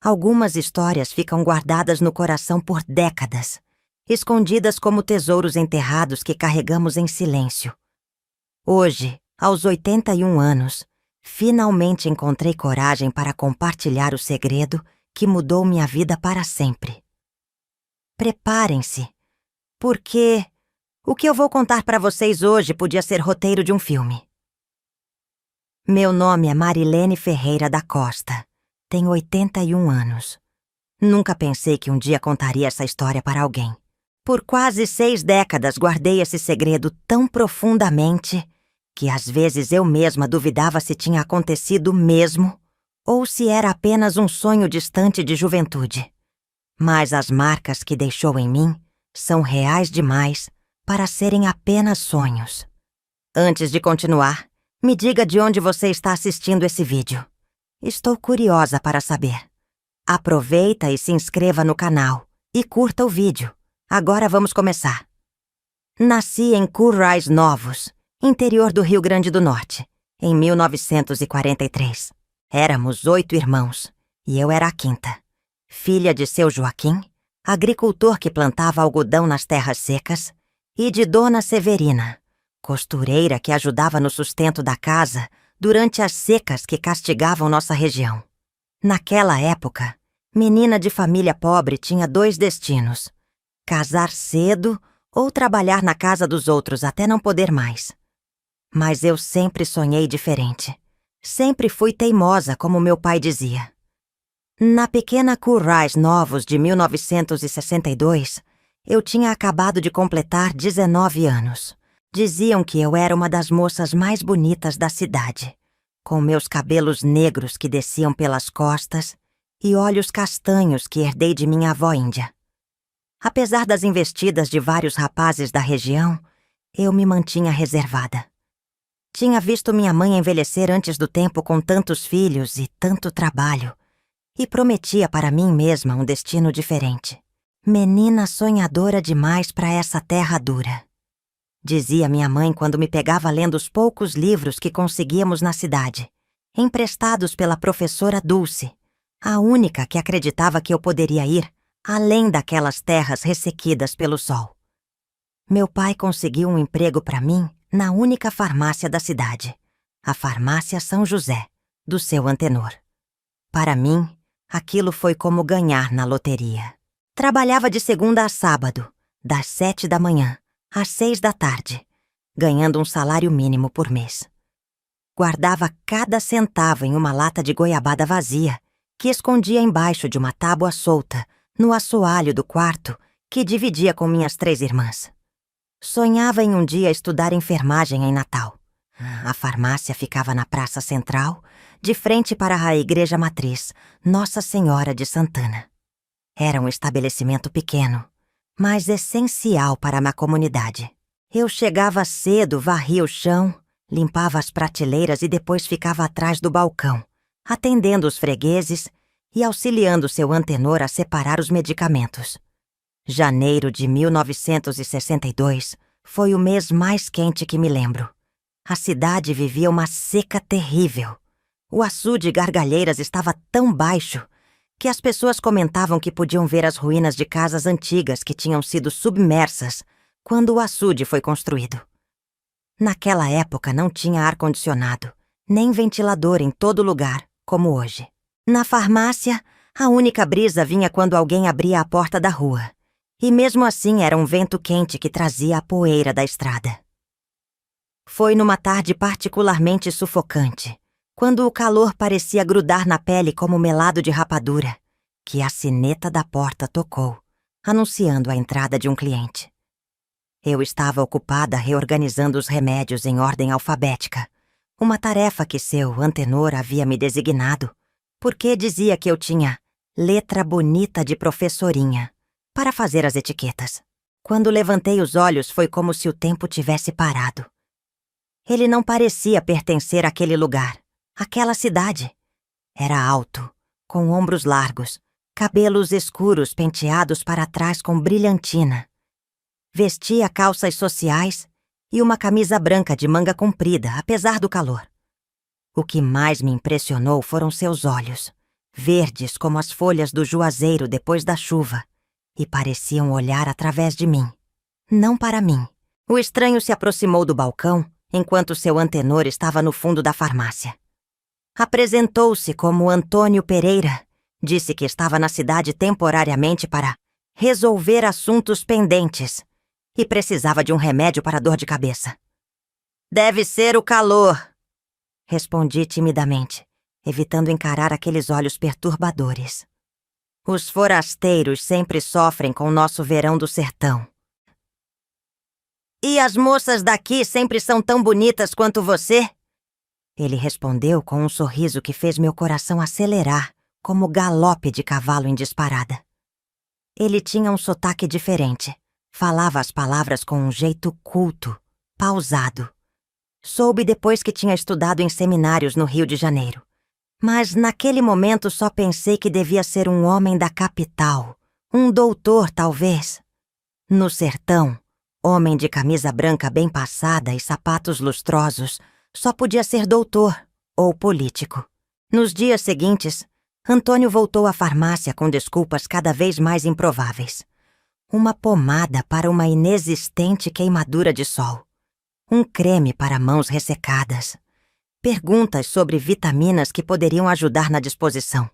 Algumas histórias ficam guardadas no coração por décadas, escondidas como tesouros enterrados que carregamos em silêncio. Hoje, aos 81 anos, finalmente encontrei coragem para compartilhar o segredo que mudou minha vida para sempre. Preparem-se, porque o que eu vou contar para vocês hoje podia ser roteiro de um filme. Meu nome é Marilene Ferreira da Costa. Tenho 81 anos. Nunca pensei que um dia contaria essa história para alguém. Por quase 6 décadas guardei esse segredo tão profundamente que às vezes eu mesma duvidava se tinha acontecido mesmo ou se era apenas um sonho distante de juventude. Mas as marcas que deixou em mim são reais demais para serem apenas sonhos. Antes de continuar, me diga de onde você está assistindo esse vídeo. Estou curiosa para saber. Aproveita e se inscreva no canal e curta o vídeo. Agora vamos começar. Nasci em Currais Novos, interior do Rio Grande do Norte, em 1943. Éramos 8 irmãos e eu era a quinta. Filha de seu Joaquim, agricultor que plantava algodão nas terras secas, e de Dona Severina, costureira que ajudava no sustento da casa durante as secas que castigavam nossa região. Naquela época, menina de família pobre tinha 2 destinos: casar cedo ou trabalhar na casa dos outros até não poder mais. Mas eu sempre sonhei diferente. Sempre fui teimosa, como meu pai dizia. Na pequena Currais Novos de 1962, eu tinha acabado de completar 19 anos. Diziam que eu era uma das moças mais bonitas da cidade, com meus cabelos negros que desciam pelas costas e olhos castanhos que herdei de minha avó índia. Apesar das investidas de vários rapazes da região, eu me mantinha reservada. Tinha visto minha mãe envelhecer antes do tempo com tantos filhos e tanto trabalho, e prometia para mim mesma um destino diferente. Menina sonhadora demais para essa terra dura, dizia minha mãe quando me pegava lendo os poucos livros que conseguíamos na cidade, emprestados pela professora Dulce, a única que acreditava que eu poderia ir além daquelas terras ressequidas pelo sol. Meu pai conseguiu um emprego para mim na única farmácia da cidade, a Farmácia São José, do seu Antenor. Para mim, aquilo foi como ganhar na loteria. Trabalhava de segunda a sábado, das 7 da manhã às 6 da tarde, ganhando um salário mínimo por mês. Guardava cada centavo em uma lata de goiabada vazia, que escondia embaixo de uma tábua solta, no assoalho do quarto que dividia com minhas 3 irmãs. Sonhava em um dia estudar enfermagem em Natal. A farmácia ficava na Praça Central, de frente para a Igreja Matriz, Nossa Senhora de Santana. Era um estabelecimento pequeno, mas essencial para a minha comunidade. Eu chegava cedo, varria o chão, limpava as prateleiras e depois ficava atrás do balcão, atendendo os fregueses e auxiliando seu Antenor a separar os medicamentos. Janeiro de 1962 foi o mês mais quente que me lembro. A cidade vivia uma seca terrível. O açude Gargalheiras estava tão baixo que as pessoas comentavam que podiam ver as ruínas de casas antigas que tinham sido submersas quando o açude foi construído. Naquela época não tinha ar-condicionado, nem ventilador em todo lugar, como hoje. Na farmácia, a única brisa vinha quando alguém abria a porta da rua. E mesmo assim era um vento quente que trazia a poeira da estrada. Foi numa tarde particularmente sufocante, quando o calor parecia grudar na pele como melado de rapadura, que a sineta da porta tocou, anunciando a entrada de um cliente. Eu estava ocupada reorganizando os remédios em ordem alfabética, uma tarefa que seu Antenor havia me designado, porque dizia que eu tinha letra bonita de professorinha para fazer as etiquetas. Quando levantei os olhos, foi como se o tempo tivesse parado. Ele não parecia pertencer àquele lugar, àquela cidade. Era alto, com ombros largos, cabelos escuros penteados para trás com brilhantina. Vestia calças sociais e uma camisa branca de manga comprida, apesar do calor. O que mais me impressionou foram seus olhos, verdes como as folhas do juazeiro depois da chuva, e pareciam olhar através de mim. Não para mim. O estranho se aproximou do balcão enquanto seu antenor estava no fundo da farmácia. Apresentou-se como Antônio Pereira, disse que estava na cidade temporariamente para resolver assuntos pendentes e precisava de um remédio para dor de cabeça. Deve ser o calor, respondi timidamente, evitando encarar aqueles olhos perturbadores. Os forasteiros sempre sofrem com o nosso verão do sertão. E as moças daqui sempre são tão bonitas quanto você? Ele respondeu com um sorriso que fez meu coração acelerar, como galope de cavalo em disparada. Ele tinha um sotaque diferente. Falava as palavras com um jeito culto, pausado. Soube depois que tinha estudado em seminários no Rio de Janeiro. Mas naquele momento só pensei que devia ser um homem da capital, um doutor talvez. No sertão, homem de camisa branca bem passada e sapatos lustrosos, só podia ser doutor ou político. Nos dias seguintes, Antônio voltou à farmácia com desculpas cada vez mais improváveis. Uma pomada para uma inexistente queimadura de sol. Um creme para mãos ressecadas. Perguntas sobre vitaminas que poderiam ajudar na disposição.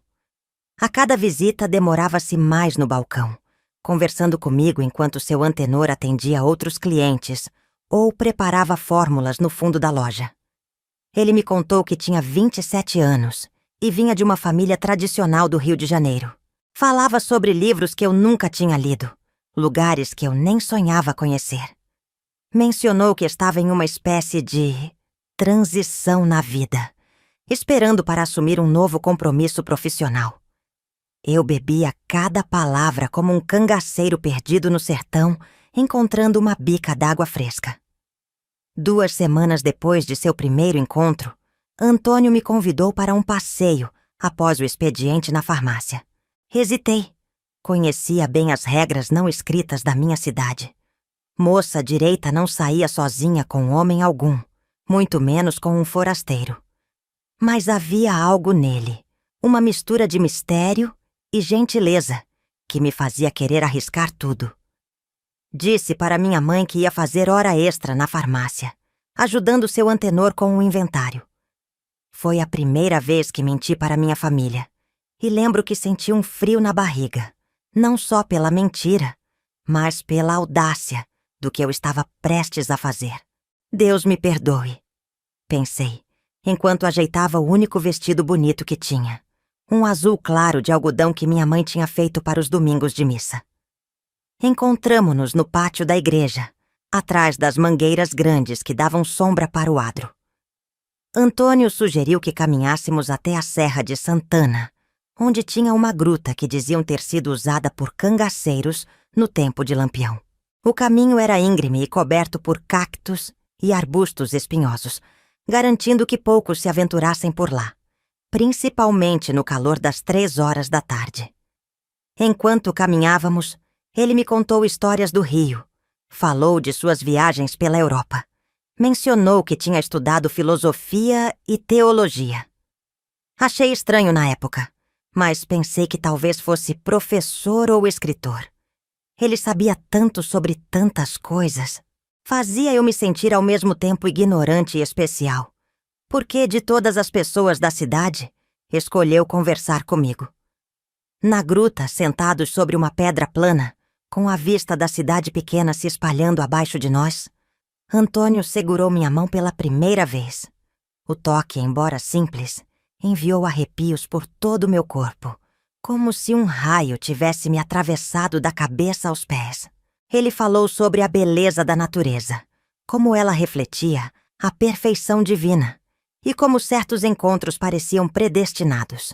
A cada visita demorava-se mais no balcão, conversando comigo enquanto seu antenor atendia outros clientes ou preparava fórmulas no fundo da loja. Ele me contou que tinha 27 anos e vinha de uma família tradicional do Rio de Janeiro. Falava sobre livros que eu nunca tinha lido, lugares que eu nem sonhava conhecer. Mencionou que estava em uma espécie de transição na vida, esperando para assumir um novo compromisso profissional. Eu bebia cada palavra como um cangaceiro perdido no sertão, encontrando uma bica d'água fresca. 2 semanas depois de seu primeiro encontro, Antônio me convidou para um passeio após o expediente na farmácia. Hesitei. Conhecia bem as regras não escritas da minha cidade. Moça direita não saía sozinha com homem algum, muito menos com um forasteiro. Mas havia algo nele, uma mistura de mistério e gentileza, que me fazia querer arriscar tudo. Disse para minha mãe que ia fazer hora extra na farmácia, ajudando seu antenor com o inventário. Foi a primeira vez que menti para minha família, e lembro que senti um frio na barriga, não só pela mentira, mas pela audácia do que eu estava prestes a fazer. Deus me perdoe, pensei, enquanto ajeitava o único vestido bonito que tinha, um azul claro de algodão que minha mãe tinha feito para os domingos de missa. Encontramo-nos no pátio da igreja, atrás das mangueiras grandes que davam sombra para o adro. Antônio sugeriu que caminhássemos até a Serra de Santana, onde tinha uma gruta que diziam ter sido usada por cangaceiros no tempo de Lampião. O caminho era íngreme e coberto por cactos e arbustos espinhosos, garantindo que poucos se aventurassem por lá, principalmente no calor das 3 horas da tarde. Enquanto caminhávamos, ele me contou histórias do Rio, falou de suas viagens pela Europa, mencionou que tinha estudado filosofia e teologia. Achei estranho na época, mas pensei que talvez fosse professor ou escritor. Ele sabia tanto sobre tantas coisas. Fazia eu me sentir ao mesmo tempo ignorante e especial, porque de todas as pessoas da cidade, escolheu conversar comigo. Na gruta, sentados sobre uma pedra plana, com a vista da cidade pequena se espalhando abaixo de nós, Antônio segurou minha mão pela primeira vez. O toque, embora simples, enviou arrepios por todo o meu corpo, como se um raio tivesse me atravessado da cabeça aos pés. Ele falou sobre a beleza da natureza, como ela refletia a perfeição divina e como certos encontros pareciam predestinados.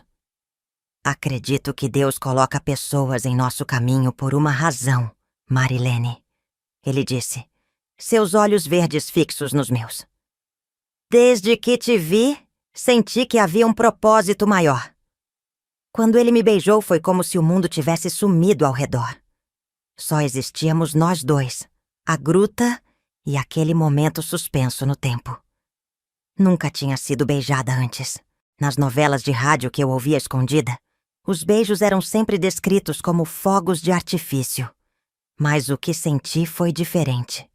Acredito que Deus coloca pessoas em nosso caminho por uma razão, Marilene, ele disse, seus olhos verdes fixos nos meus. Desde que te vi, senti que havia um propósito maior. Quando ele me beijou foi como se o mundo tivesse sumido ao redor. Só existíamos nós dois, a gruta e aquele momento suspenso no tempo. Nunca tinha sido beijada antes. Nas novelas de rádio que eu ouvia escondida, Os beijos eram sempre descritos como fogos de artifício. Mas o que senti foi diferente.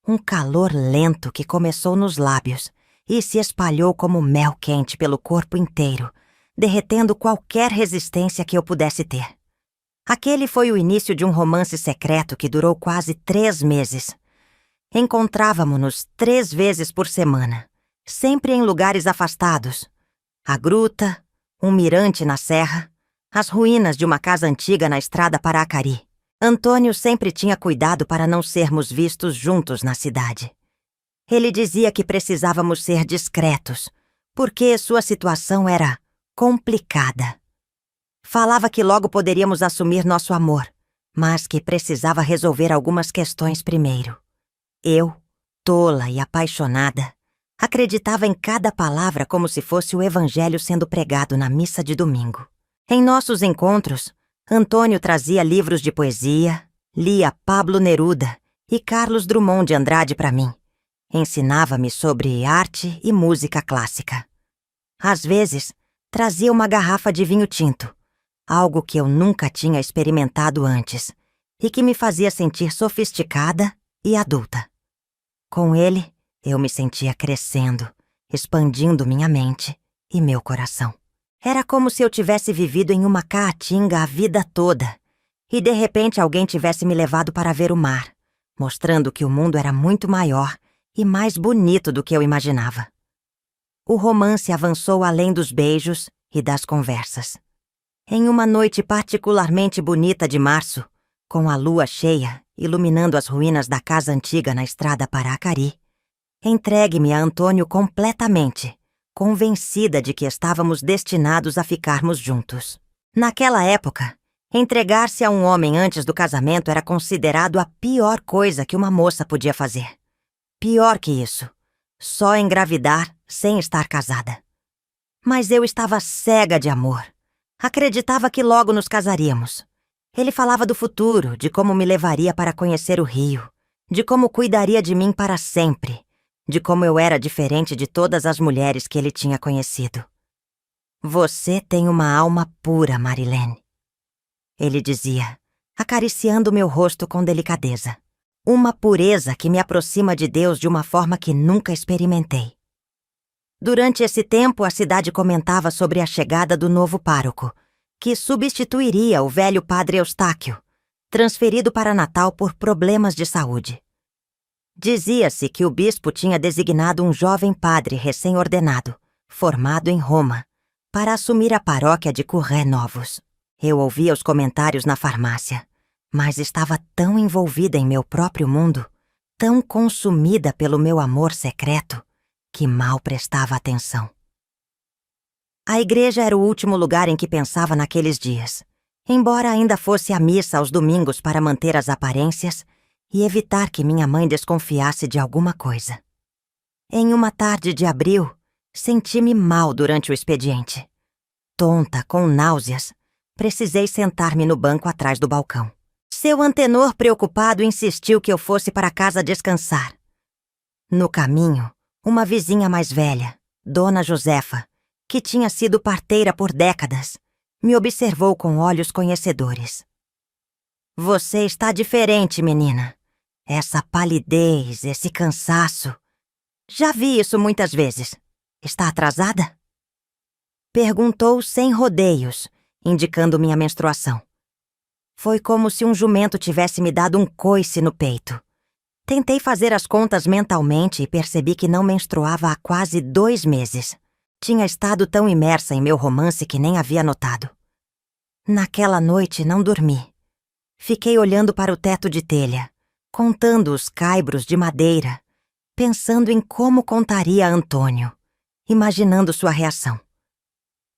Um calor lento que começou nos lábios e se espalhou como mel quente pelo corpo inteiro, derretendo qualquer resistência que eu pudesse ter. Aquele foi o início de um romance secreto que durou quase 3 meses. Encontrávamo-nos 3 vezes por semana, sempre em lugares afastados. A gruta, um mirante na serra, as ruínas de uma casa antiga na estrada para Acari. Antônio sempre tinha cuidado para não sermos vistos juntos na cidade. Ele dizia que precisávamos ser discretos, porque sua situação era complicada. Falava que logo poderíamos assumir nosso amor, mas que precisava resolver algumas questões primeiro. Eu, tola e apaixonada, acreditava em cada palavra como se fosse o evangelho sendo pregado na missa de domingo. Em nossos encontros, Antônio trazia livros de poesia, lia Pablo Neruda e Carlos Drummond de Andrade para mim. Ensinava-me sobre arte e música clássica. Às vezes, trazia uma garrafa de vinho tinto, algo que eu nunca tinha experimentado antes e que me fazia sentir sofisticada e adulta. Com ele, eu me sentia crescendo, expandindo minha mente e meu coração. Era como se eu tivesse vivido em uma caatinga a vida toda e de repente alguém tivesse me levado para ver o mar, mostrando que o mundo era muito maior e mais bonito do que eu imaginava. O romance avançou além dos beijos e das conversas. Em uma noite particularmente bonita de março, com a lua cheia iluminando as ruínas da casa antiga na estrada para Acari, entregue-me a Antônio completamente, convencida de que estávamos destinados a ficarmos juntos. Naquela época, entregar-se a um homem antes do casamento era considerado a pior coisa que uma moça podia fazer. Pior que isso, só engravidar sem estar casada. Mas eu estava cega de amor. Acreditava que logo nos casaríamos. Ele falava do futuro, de como me levaria para conhecer o Rio, de como cuidaria de mim para sempre, de como eu era diferente de todas as mulheres que ele tinha conhecido. Você tem uma alma pura, Marilene. Ele dizia, acariciando meu rosto com delicadeza. Uma pureza que me aproxima de Deus de uma forma que nunca experimentei. Durante esse tempo, a cidade comentava sobre a chegada do novo pároco, que substituiria o velho padre Eustáquio, transferido para Natal por problemas de saúde. Dizia-se que o bispo tinha designado um jovem padre recém-ordenado, formado em Roma, para assumir a paróquia de Curré Novos. Eu ouvia os comentários na farmácia, mas estava tão envolvida em meu próprio mundo, tão consumida pelo meu amor secreto, que mal prestava atenção. A igreja era o último lugar em que pensava naqueles dias, embora ainda fosse à missa aos domingos para manter as aparências e evitar que minha mãe desconfiasse de alguma coisa. Em uma tarde de abril, senti-me mal durante o expediente. Tonta, com náuseas, precisei sentar-me no banco atrás do balcão. Seu antenor preocupado insistiu que eu fosse para casa descansar. No caminho, uma vizinha mais velha, Dona Josefa, que tinha sido parteira por décadas, me observou com olhos conhecedores. Você está diferente, menina. Essa palidez, esse cansaço. Já vi isso muitas vezes. Está atrasada? Perguntou sem rodeios, indicando minha menstruação. Foi como se um jumento tivesse me dado um coice no peito. Tentei fazer as contas mentalmente e percebi que não menstruava há quase 2 meses. Tinha estado tão imersa em meu romance que nem havia notado. Naquela noite não dormi. Fiquei olhando para o teto de telha, contando os caibros de madeira, pensando em como contaria a Antônio, imaginando sua reação.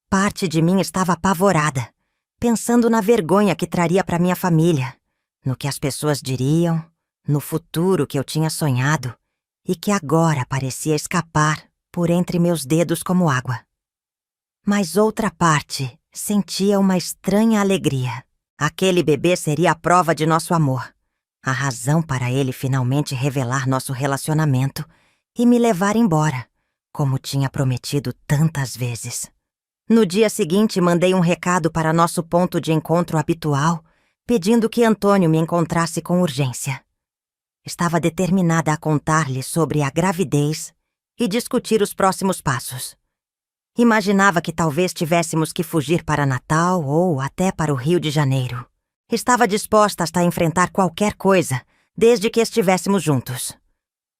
Parte de mim estava apavorada, pensando na vergonha que traria para minha família, no que as pessoas diriam, no futuro que eu tinha sonhado e que agora parecia escapar por entre meus dedos como água. Mas outra parte sentia uma estranha alegria. Aquele bebê seria a prova de nosso amor, a razão para ele finalmente revelar nosso relacionamento e me levar embora, como tinha prometido tantas vezes. No dia seguinte, mandei um recado para nosso ponto de encontro habitual, pedindo que Antônio me encontrasse com urgência. Estava determinada a contar-lhe sobre a gravidez e discutir os próximos passos. Imaginava que talvez tivéssemos que fugir para Natal ou até para o Rio de Janeiro. Estava disposta a enfrentar qualquer coisa, desde que estivéssemos juntos.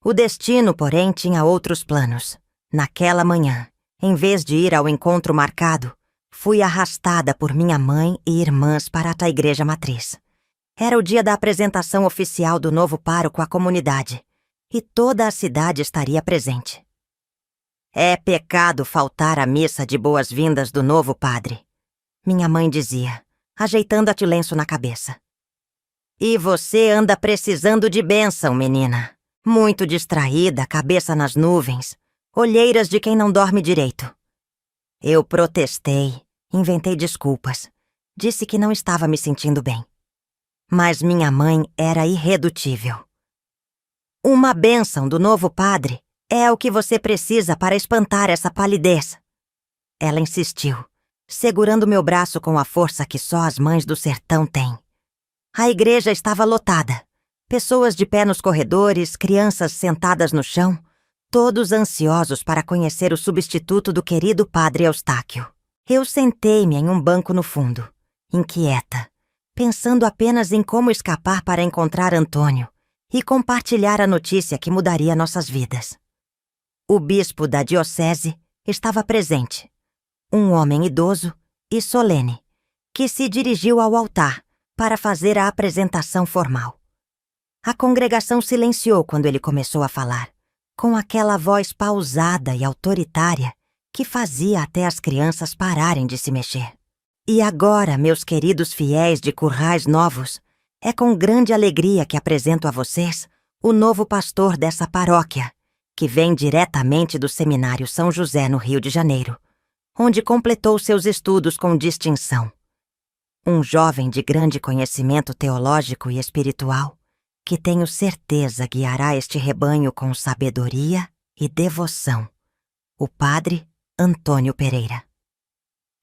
O destino, porém, tinha outros planos. Naquela manhã, em vez de ir ao encontro marcado, fui arrastada por minha mãe e irmãs para a igreja matriz. Era o dia da apresentação oficial do novo pároco à comunidade, e toda a cidade estaria presente. É pecado faltar à missa de boas-vindas do novo padre, minha mãe dizia, ajeitando a lenço na cabeça. E você anda precisando de bênção, menina. Muito distraída, cabeça nas nuvens, olheiras de quem não dorme direito. Eu protestei, inventei desculpas, disse que não estava me sentindo bem. Mas minha mãe era irredutível. Uma bênção do novo padre é o que você precisa para espantar essa palidez. Ela insistiu, segurando meu braço com a força que só as mães do sertão têm. A igreja estava lotada. Pessoas de pé nos corredores, crianças sentadas no chão, todos ansiosos para conhecer o substituto do querido padre Eustáquio. Eu sentei-me em um banco no fundo, inquieta, pensando apenas em como escapar para encontrar Antônio e compartilhar a notícia que mudaria nossas vidas. O bispo da diocese estava presente, um homem idoso e solene, que se dirigiu ao altar para fazer a apresentação formal. A congregação silenciou quando ele começou a falar, com aquela voz pausada e autoritária que fazia até as crianças pararem de se mexer. E agora, meus queridos fiéis de Currais Novos, é com grande alegria que apresento a vocês o novo pastor dessa paróquia, que vem diretamente do Seminário São José, no Rio de Janeiro, onde completou seus estudos com distinção. Um jovem de grande conhecimento teológico e espiritual, que tenho certeza guiará este rebanho com sabedoria e devoção. O padre Antônio Pereira.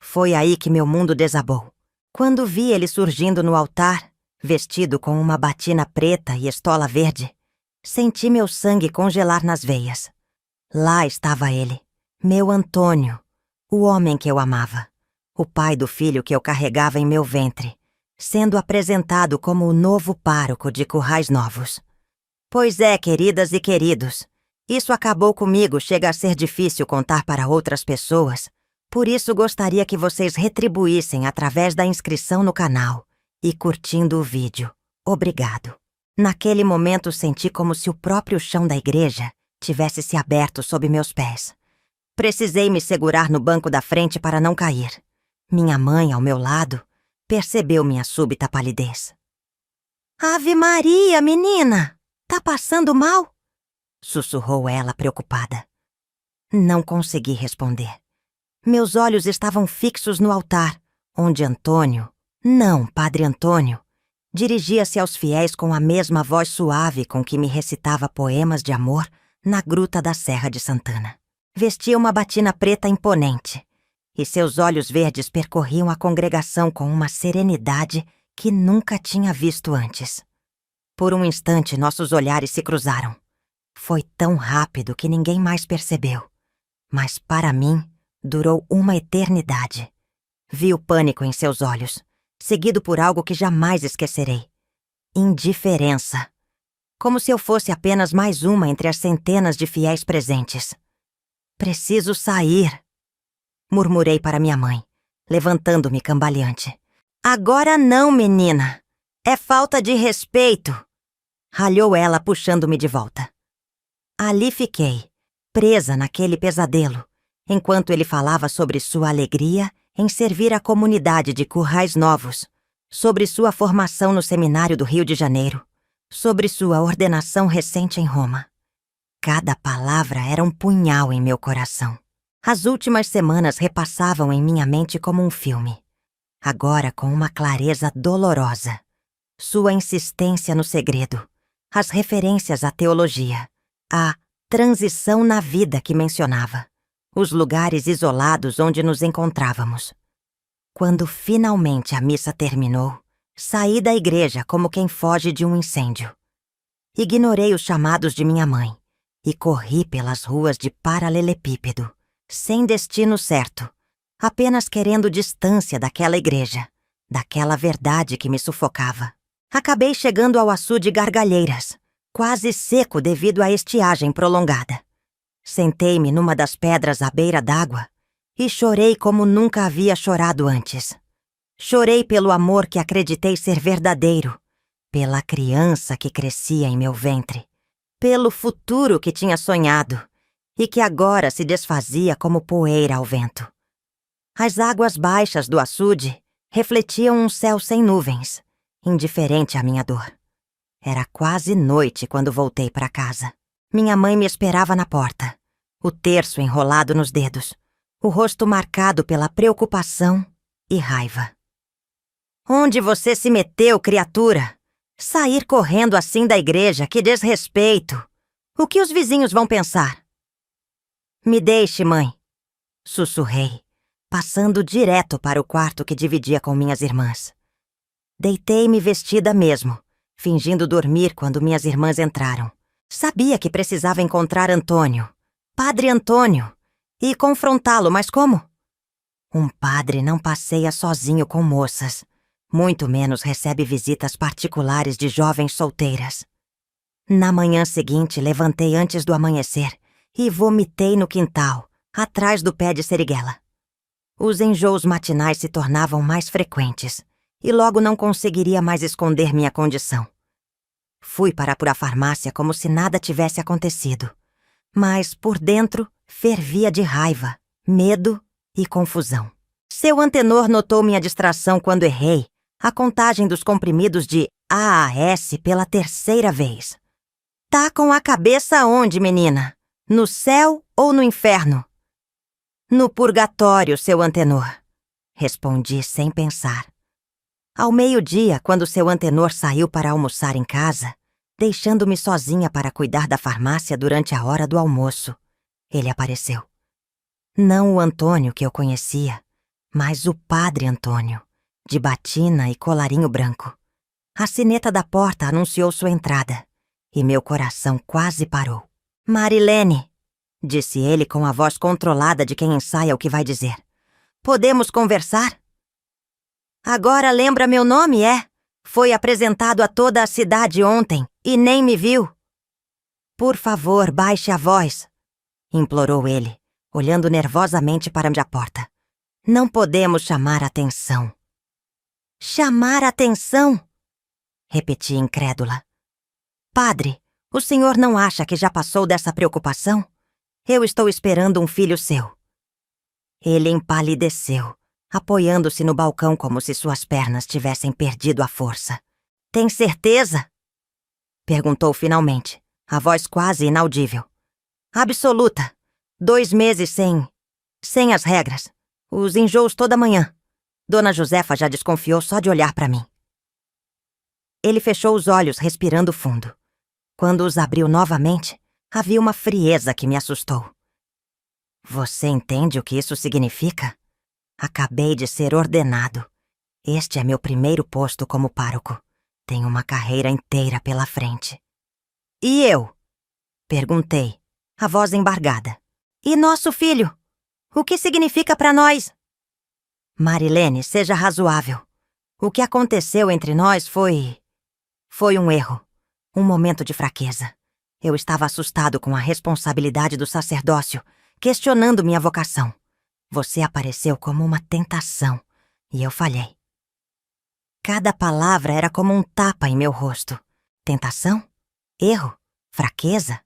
Foi aí que meu mundo desabou. Quando vi ele surgindo no altar, vestido com uma batina preta e estola verde, senti meu sangue congelar nas veias. Lá estava ele, meu Antônio, o homem que eu amava, o pai do filho que eu carregava em meu ventre, sendo apresentado como o novo pároco de Currais Novos. Pois é, queridas e queridos, isso acabou comigo, chega a ser difícil contar para outras pessoas, por isso gostaria que vocês retribuíssem através da inscrição no canal e curtindo o vídeo. Obrigado. Naquele momento senti como se o próprio chão da igreja tivesse se aberto sob meus pés. Precisei me segurar no banco da frente para não cair. Minha mãe, ao meu lado, percebeu minha súbita palidez. Ave Maria, menina! Tá passando mal? Sussurrou ela, preocupada. Não consegui responder. Meus olhos estavam fixos no altar, onde Antônio, não Padre Antônio, dirigia-se aos fiéis com a mesma voz suave com que me recitava poemas de amor na gruta da Serra de Santana. Vestia uma batina preta imponente, e seus olhos verdes percorriam a congregação com uma serenidade que nunca tinha visto antes. Por um instante, nossos olhares se cruzaram. Foi tão rápido que ninguém mais percebeu, mas para mim durou uma eternidade. Vi o pânico em seus olhos, seguido por algo que jamais esquecerei. Indiferença. Como se eu fosse apenas mais uma entre as centenas de fiéis presentes. Preciso sair, murmurei para minha mãe, levantando-me cambaleante. Agora não, menina. É falta de respeito. Ralhou ela, puxando-me de volta. Ali fiquei, presa naquele pesadelo, enquanto ele falava sobre sua alegria em servir a comunidade de Currais Novos, sobre sua formação no Seminário do Rio de Janeiro, sobre sua ordenação recente em Roma. Cada palavra era um punhal em meu coração. As últimas semanas repassavam em minha mente como um filme, agora com uma clareza dolorosa. Sua insistência no segredo, as referências à teologia, a transição na vida que mencionava, os lugares isolados onde nos encontrávamos. Quando finalmente a missa terminou, saí da igreja como quem foge de um incêndio. Ignorei os chamados de minha mãe e corri pelas ruas de paralelepípedo, sem destino certo, apenas querendo distância daquela igreja, daquela verdade que me sufocava. Acabei chegando ao açude Gargalheiras, quase seco devido à estiagem prolongada. Sentei-me numa das pedras à beira d'água e chorei como nunca havia chorado antes. Chorei pelo amor que acreditei ser verdadeiro, pela criança que crescia em meu ventre, pelo futuro que tinha sonhado e que agora se desfazia como poeira ao vento. As águas baixas do açude refletiam um céu sem nuvens, indiferente à minha dor. Era quase noite quando voltei para casa. Minha mãe me esperava na porta, o terço enrolado nos dedos, o rosto marcado pela preocupação e raiva. "Onde você se meteu, criatura? Sair correndo assim da igreja, que desrespeito! O que os vizinhos vão pensar?" "Me deixe, mãe", sussurrei, passando direto para o quarto que dividia com minhas irmãs. Deitei-me vestida mesmo, fingindo dormir quando minhas irmãs entraram. Sabia que precisava encontrar Antônio, Padre Antônio, e confrontá-lo, mas como? Um padre não passeia sozinho com moças, muito menos recebe visitas particulares de jovens solteiras. Na manhã seguinte, levantei antes do amanhecer e vomitei no quintal, atrás do pé de seriguela. Os enjoos matinais se tornavam mais frequentes e logo não conseguiria mais esconder minha condição. Fui para a farmácia como se nada tivesse acontecido, mas por dentro fervia de raiva, medo e confusão. Seu antenor notou minha distração quando errei a contagem dos comprimidos de AAS pela terceira vez. "Tá com a cabeça onde, menina? No céu ou no inferno?" "No purgatório, seu antenor", respondi sem pensar. Ao meio-dia, quando seu antenor saiu para almoçar em casa, deixando-me sozinha para cuidar da farmácia durante a hora do almoço, ele apareceu. Não o Antônio que eu conhecia, mas o Padre Antônio, de batina e colarinho branco. A sineta da porta anunciou sua entrada, e meu coração quase parou. "Marilene", disse ele com a voz controlada de quem ensaia o que vai dizer. "Podemos conversar?" "Agora lembra meu nome, é? Foi apresentado a toda a cidade ontem e nem me viu." "Por favor, baixe a voz", implorou ele, olhando nervosamente para a porta. "Não podemos chamar atenção." "Chamar atenção?" repeti incrédula. "Padre, o senhor não acha que já passou dessa preocupação? Eu estou esperando um filho seu." Ele empalideceu, apoiando-se no balcão como se suas pernas tivessem perdido a força. "Tem certeza?" perguntou finalmente, a voz quase inaudível. "Absoluta. 2 meses sem as regras. Os enjoos toda manhã. Dona Josefa já desconfiou só de olhar para mim." Ele fechou os olhos, respirando fundo. Quando os abriu novamente, havia uma frieza que me assustou. "Você entende o que isso significa? Acabei de ser ordenado. Este é meu primeiro posto como pároco. Tenho uma carreira inteira pela frente." "E eu?" perguntei, a voz embargada. "E nosso filho? O que significa para nós?" "Marilene, seja razoável. O que aconteceu entre nós foi um erro, um momento de fraqueza. Eu estava assustado com a responsabilidade do sacerdócio, questionando minha vocação. Você apareceu como uma tentação, e eu falhei." Cada palavra era como um tapa em meu rosto. Tentação? Erro? Fraqueza?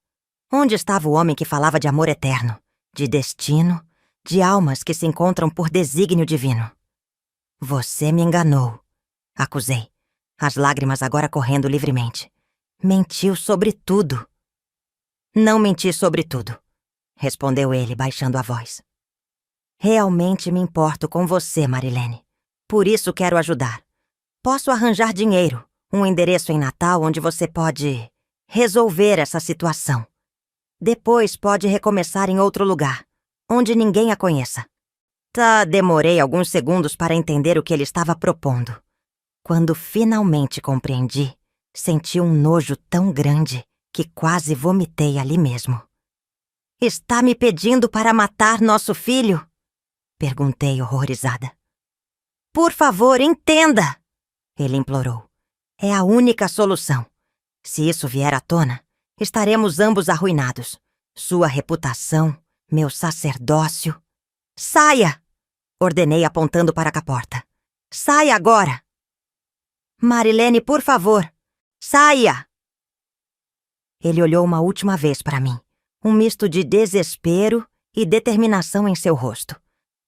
Onde estava o homem que falava de amor eterno, de destino, de almas que se encontram por desígnio divino? "Você me enganou", acusei, as lágrimas agora correndo livremente. "Mentiu sobre tudo." "Não menti sobre tudo", respondeu ele, baixando a voz. "Realmente me importo com você, Marilene. Por isso quero ajudar. Posso arranjar dinheiro, um endereço em Natal onde você pode resolver essa situação. Depois pode recomeçar em outro lugar, onde ninguém a conheça. Demorei alguns segundos para entender o que ele estava propondo. Quando finalmente compreendi, senti um nojo tão grande que quase vomitei ali mesmo. Está me pedindo para matar nosso filho? Perguntei horrorizada. Por favor, entenda! Ele implorou. É a única solução. Se isso vier à tona, estaremos ambos arruinados. Sua reputação, meu sacerdócio. Saia! Ordenei apontando para a porta. Saia agora! Marilene, por favor, saia! Ele olhou uma última vez para mim, um misto de desespero e determinação em seu rosto,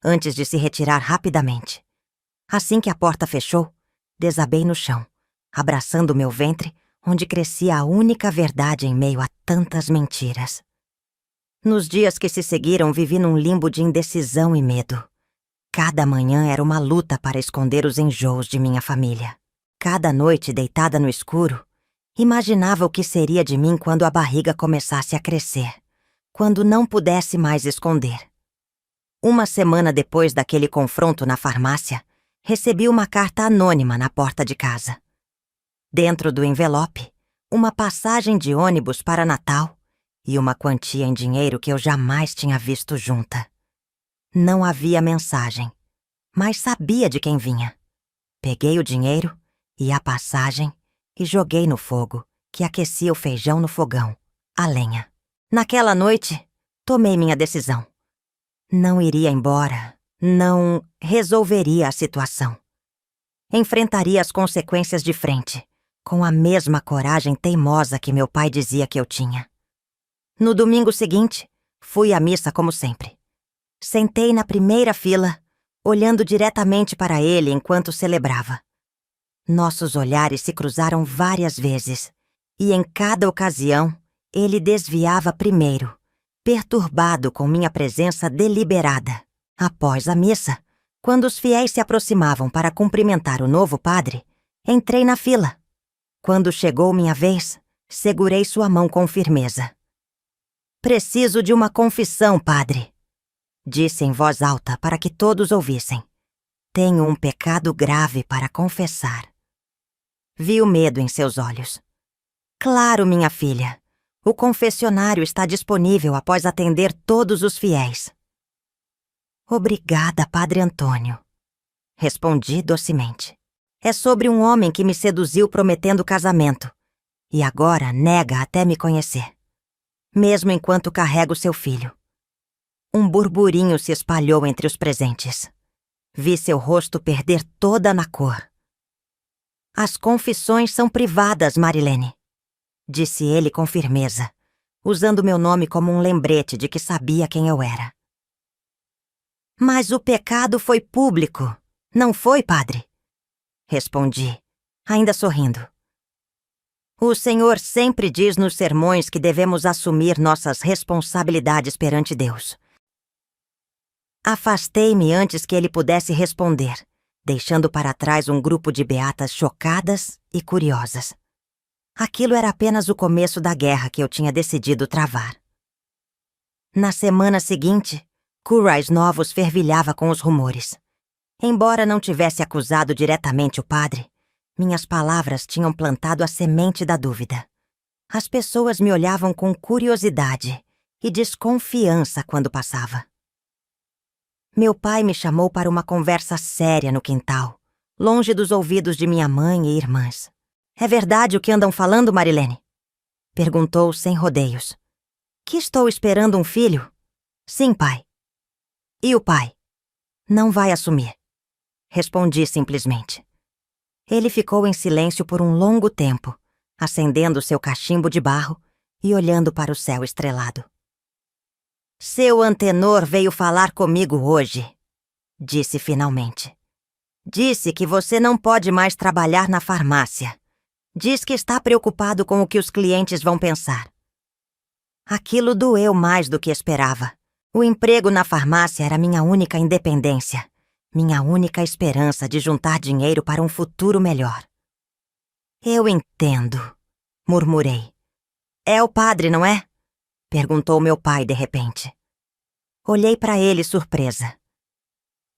antes de se retirar rapidamente. Assim que a porta fechou, desabei no chão, abraçando meu ventre, onde crescia a única verdade em meio a tantas mentiras. Nos dias que se seguiram, vivi num limbo de indecisão e medo. Cada manhã era uma luta para esconder os enjoos de minha família. Cada noite, deitada no escuro, imaginava o que seria de mim quando a barriga começasse a crescer, quando não pudesse mais esconder. Uma semana depois daquele confronto na farmácia, recebi uma carta anônima na porta de casa. Dentro do envelope, uma passagem de ônibus para Natal e uma quantia em dinheiro que eu jamais tinha visto junta. Não havia mensagem, mas sabia de quem vinha. Peguei o dinheiro e a passagem e joguei no fogo, que aquecia o feijão no fogão, a lenha. Naquela noite, tomei minha decisão. Não iria embora, não resolveria a situação. Enfrentaria as consequências de frente, com a mesma coragem teimosa que meu pai dizia que eu tinha. No domingo seguinte, fui à missa como sempre. Sentei na primeira fila, olhando diretamente para ele enquanto celebrava. Nossos olhares se cruzaram várias vezes, e em cada ocasião, ele desviava primeiro, perturbado com minha presença deliberada. Após a missa, quando os fiéis se aproximavam para cumprimentar o novo padre, entrei na fila. Quando chegou minha vez, segurei sua mão com firmeza. Preciso de uma confissão, padre, disse em voz alta para que todos ouvissem. Tenho um pecado grave para confessar. Vi o medo em seus olhos. Claro, minha filha. O confessionário está disponível após atender todos os fiéis. Obrigada, Padre Antônio. Respondi docemente. É sobre um homem que me seduziu prometendo casamento e agora nega até me conhecer, mesmo enquanto carrego seu filho. Um burburinho se espalhou entre os presentes. Vi seu rosto perder toda na cor. As confissões são privadas, Marilene, disse ele com firmeza, usando meu nome como um lembrete de que sabia quem eu era. Mas o pecado foi público, não foi, padre? Respondi, ainda sorrindo. O Senhor sempre diz nos sermões que devemos assumir nossas responsabilidades perante Deus. Afastei-me antes que ele pudesse responder, deixando para trás um grupo de beatas chocadas e curiosas. Aquilo era apenas o começo da guerra que eu tinha decidido travar. Na semana seguinte, Currais Novos fervilhava com os rumores. Embora não tivesse acusado diretamente o padre, minhas palavras tinham plantado a semente da dúvida. As pessoas me olhavam com curiosidade e desconfiança quando passava. Meu pai me chamou para uma conversa séria no quintal, longe dos ouvidos de minha mãe e irmãs. É verdade o que andam falando, Marilene? Perguntou sem rodeios. Que estou esperando um filho? Sim, pai. E o pai? Não vai assumir. Respondi simplesmente. Ele ficou em silêncio por um longo tempo, acendendo seu cachimbo de barro e olhando para o céu estrelado. Seu antenor veio falar comigo hoje, disse finalmente. Disse que você não pode mais trabalhar na farmácia. Diz que está preocupado com o que os clientes vão pensar. Aquilo doeu mais do que esperava. O emprego na farmácia era minha única independência, minha única esperança de juntar dinheiro para um futuro melhor. Eu entendo, murmurei. É o padre, não é? Perguntou meu pai de repente. Olhei para ele surpresa.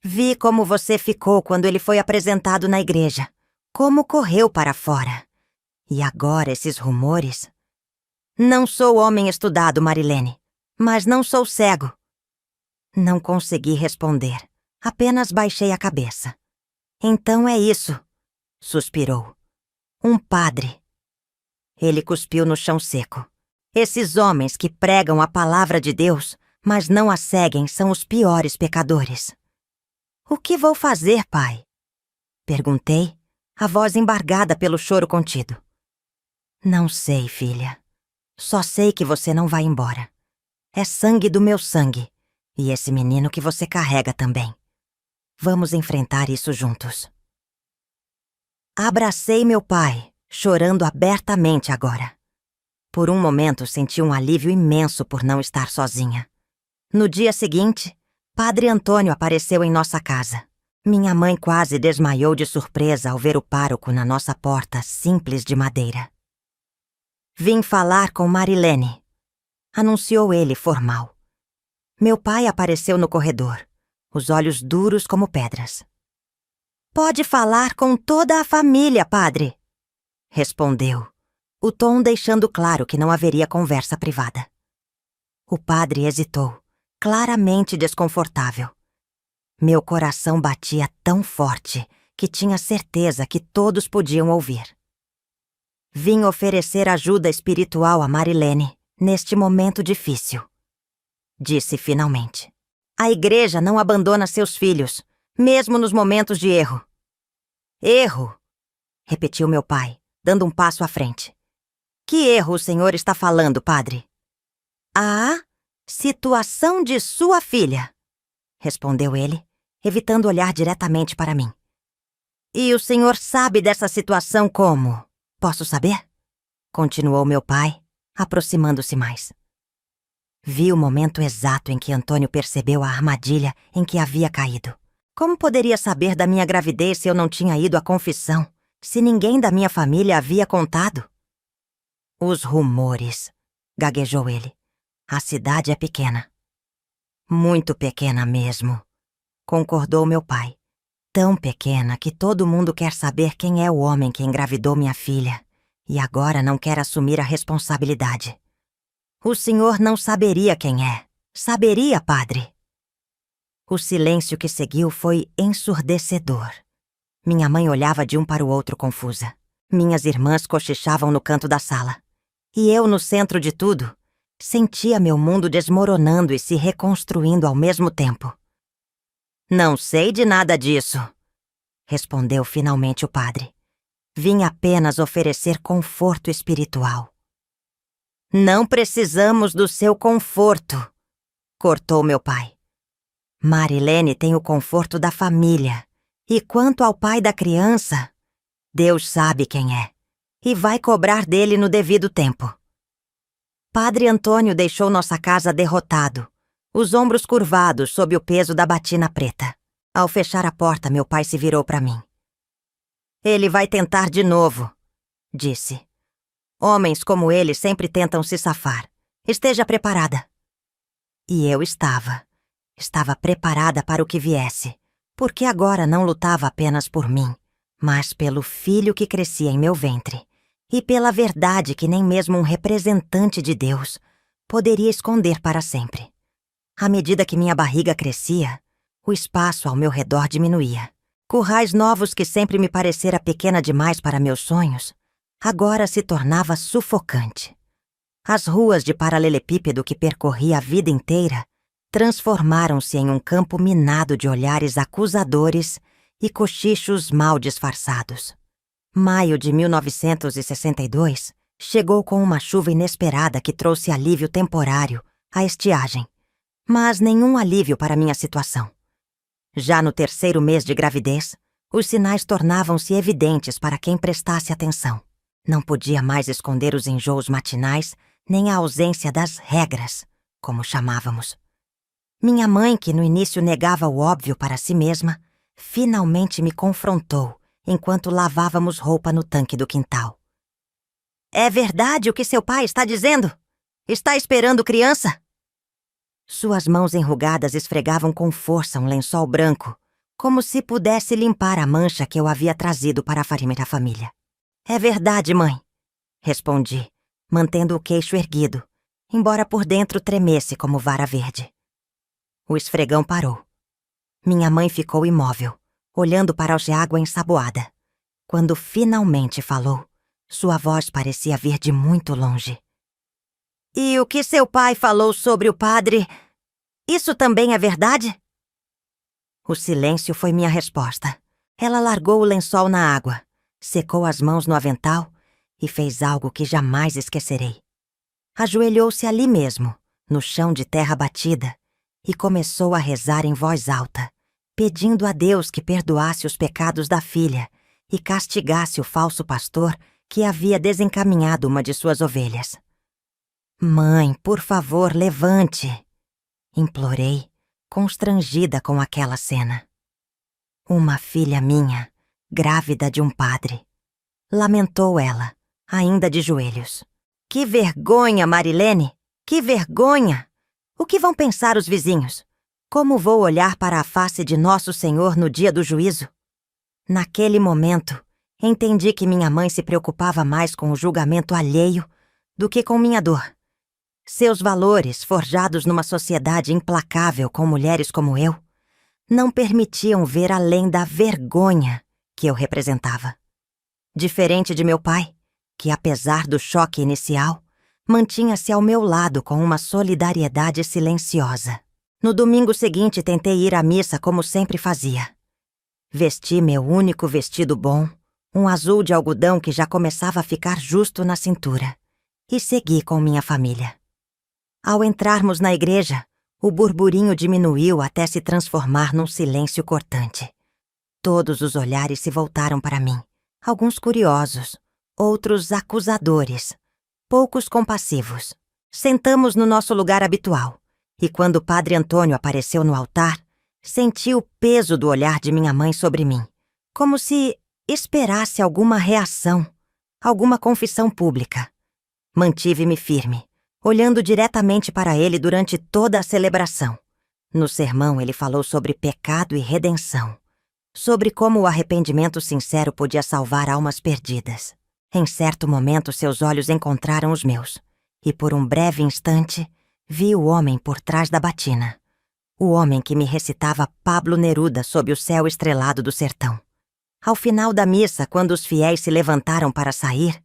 Vi como você ficou quando ele foi apresentado na igreja. Como correu para fora. E agora esses rumores? Não sou homem estudado, Marilene, mas não sou cego. Não consegui responder. Apenas baixei a cabeça. Então é isso, suspirou. Um padre. Ele cuspiu no chão seco. Esses homens que pregam a palavra de Deus, mas não a seguem, são os piores pecadores. O que vou fazer, pai? Perguntei, a voz embargada pelo choro contido. Não sei, filha. Só sei que você não vai embora. É sangue do meu sangue, e esse menino que você carrega também. Vamos enfrentar isso juntos. Abracei meu pai, chorando abertamente agora. Por um momento senti um alívio imenso por não estar sozinha. No dia seguinte, Padre Antônio apareceu em nossa casa. Minha mãe quase desmaiou de surpresa ao ver o pároco na nossa porta simples de madeira. Vim falar com Marilene, anunciou ele formal. Meu pai apareceu no corredor, os olhos duros como pedras. Pode falar com toda a família, padre, respondeu, o tom deixando claro que não haveria conversa privada. O padre hesitou, claramente desconfortável. Meu coração batia tão forte que tinha certeza que todos podiam ouvir. Vim oferecer ajuda espiritual a Marilene neste momento difícil, disse finalmente. A igreja não abandona seus filhos, mesmo nos momentos de erro. Erro, repetiu meu pai, dando um passo à frente. Que erro o senhor está falando, padre? A situação de sua filha, respondeu ele, evitando olhar diretamente para mim. E o senhor sabe dessa situação como? Posso saber? Continuou meu pai, aproximando-se mais. Vi o momento exato em que Antônio percebeu a armadilha em que havia caído. Como poderia saber da minha gravidez se eu não tinha ido à confissão, se ninguém da minha família havia contado? Os rumores, gaguejou ele. A cidade é pequena. Muito pequena mesmo, concordou meu pai. Tão pequena que todo mundo quer saber quem é o homem que engravidou minha filha e agora não quer assumir a responsabilidade. O senhor não saberia quem é. Saberia, padre? O silêncio que seguiu foi ensurdecedor. Minha mãe olhava de um para o outro confusa. Minhas irmãs cochichavam no canto da sala. E eu, no centro de tudo, sentia meu mundo desmoronando e se reconstruindo ao mesmo tempo. Não sei de nada disso, respondeu finalmente o padre. Vim apenas oferecer conforto espiritual. Não precisamos do seu conforto, cortou meu pai. Marilene tem o conforto da família. E quanto ao pai da criança, Deus sabe quem é e vai cobrar dele no devido tempo. Padre Antônio deixou nossa casa derrotado, os ombros curvados sob o peso da batina preta. Ao fechar a porta, meu pai se virou para mim. Ele vai tentar de novo, disse. Homens como ele sempre tentam se safar. Esteja preparada. E eu estava. Estava preparada para o que viesse, porque agora não lutava apenas por mim, mas pelo filho que crescia em meu ventre, e pela verdade que nem mesmo um representante de Deus poderia esconder para sempre. À medida que minha barriga crescia, o espaço ao meu redor diminuía. Currais novos que sempre me parecera pequena demais para meus sonhos, agora se tornava sufocante. As ruas de paralelepípedo que percorri a vida inteira transformaram-se em um campo minado de olhares acusadores e cochichos mal disfarçados. Maio de 1962 chegou com uma chuva inesperada que trouxe alívio temporário à estiagem, mas nenhum alívio para minha situação. Já no terceiro mês de gravidez, os sinais tornavam-se evidentes para quem prestasse atenção. Não podia mais esconder os enjoos matinais, nem a ausência das regras, como chamávamos. Minha mãe, que no início negava o óbvio para si mesma, finalmente me confrontou enquanto lavávamos roupa no tanque do quintal. É verdade o que seu pai está dizendo? Está esperando criança? Suas mãos enrugadas esfregavam com força um lençol branco, como se pudesse limpar a mancha que eu havia trazido para ferir a família. É verdade, mãe, respondi, mantendo o queixo erguido, embora por dentro tremesse como vara verde. O esfregão parou. Minha mãe ficou imóvel, olhando para a água ensaboada. Quando finalmente falou, sua voz parecia vir de muito longe. E o que seu pai falou sobre o padre? Isso também é verdade? O silêncio foi minha resposta. Ela largou o lençol na água, secou as mãos no avental e fez algo que jamais esquecerei. Ajoelhou-se ali mesmo, no chão de terra batida, e começou a rezar em voz alta, pedindo a Deus que perdoasse os pecados da filha e castigasse o falso pastor que havia desencaminhado uma de suas ovelhas. Mãe, por favor, levante, implorei, constrangida com aquela cena. Uma filha minha, grávida de um padre. Lamentou ela, ainda de joelhos. Que vergonha, Marilene! Que vergonha! O que vão pensar os vizinhos? Como vou olhar para a face de Nosso Senhor no dia do juízo? Naquele momento, entendi que minha mãe se preocupava mais com o julgamento alheio do que com minha dor. Seus valores, forjados numa sociedade implacável com mulheres como eu, não permitiam ver além da vergonha que eu representava. Diferente de meu pai, que apesar do choque inicial, mantinha-se ao meu lado com uma solidariedade silenciosa. No domingo seguinte tentei ir à missa como sempre fazia. Vesti meu único vestido bom, um azul de algodão que já começava a ficar justo na cintura, e segui com minha família. Ao entrarmos na igreja, o burburinho diminuiu até se transformar num silêncio cortante. Todos os olhares se voltaram para mim, alguns curiosos, outros acusadores, poucos compassivos. Sentamos no nosso lugar habitual, e quando o padre Antônio apareceu no altar, senti o peso do olhar de minha mãe sobre mim, como se esperasse alguma reação, alguma confissão pública. Mantive-me firme, olhando diretamente para ele durante toda a celebração. No sermão, ele falou sobre pecado e redenção, sobre como o arrependimento sincero podia salvar almas perdidas. Em certo momento, seus olhos encontraram os meus, e por um breve instante, vi o homem por trás da batina. O homem que me recitava Pablo Neruda sob o céu estrelado do sertão. Ao final da missa, quando os fiéis se levantaram para sair,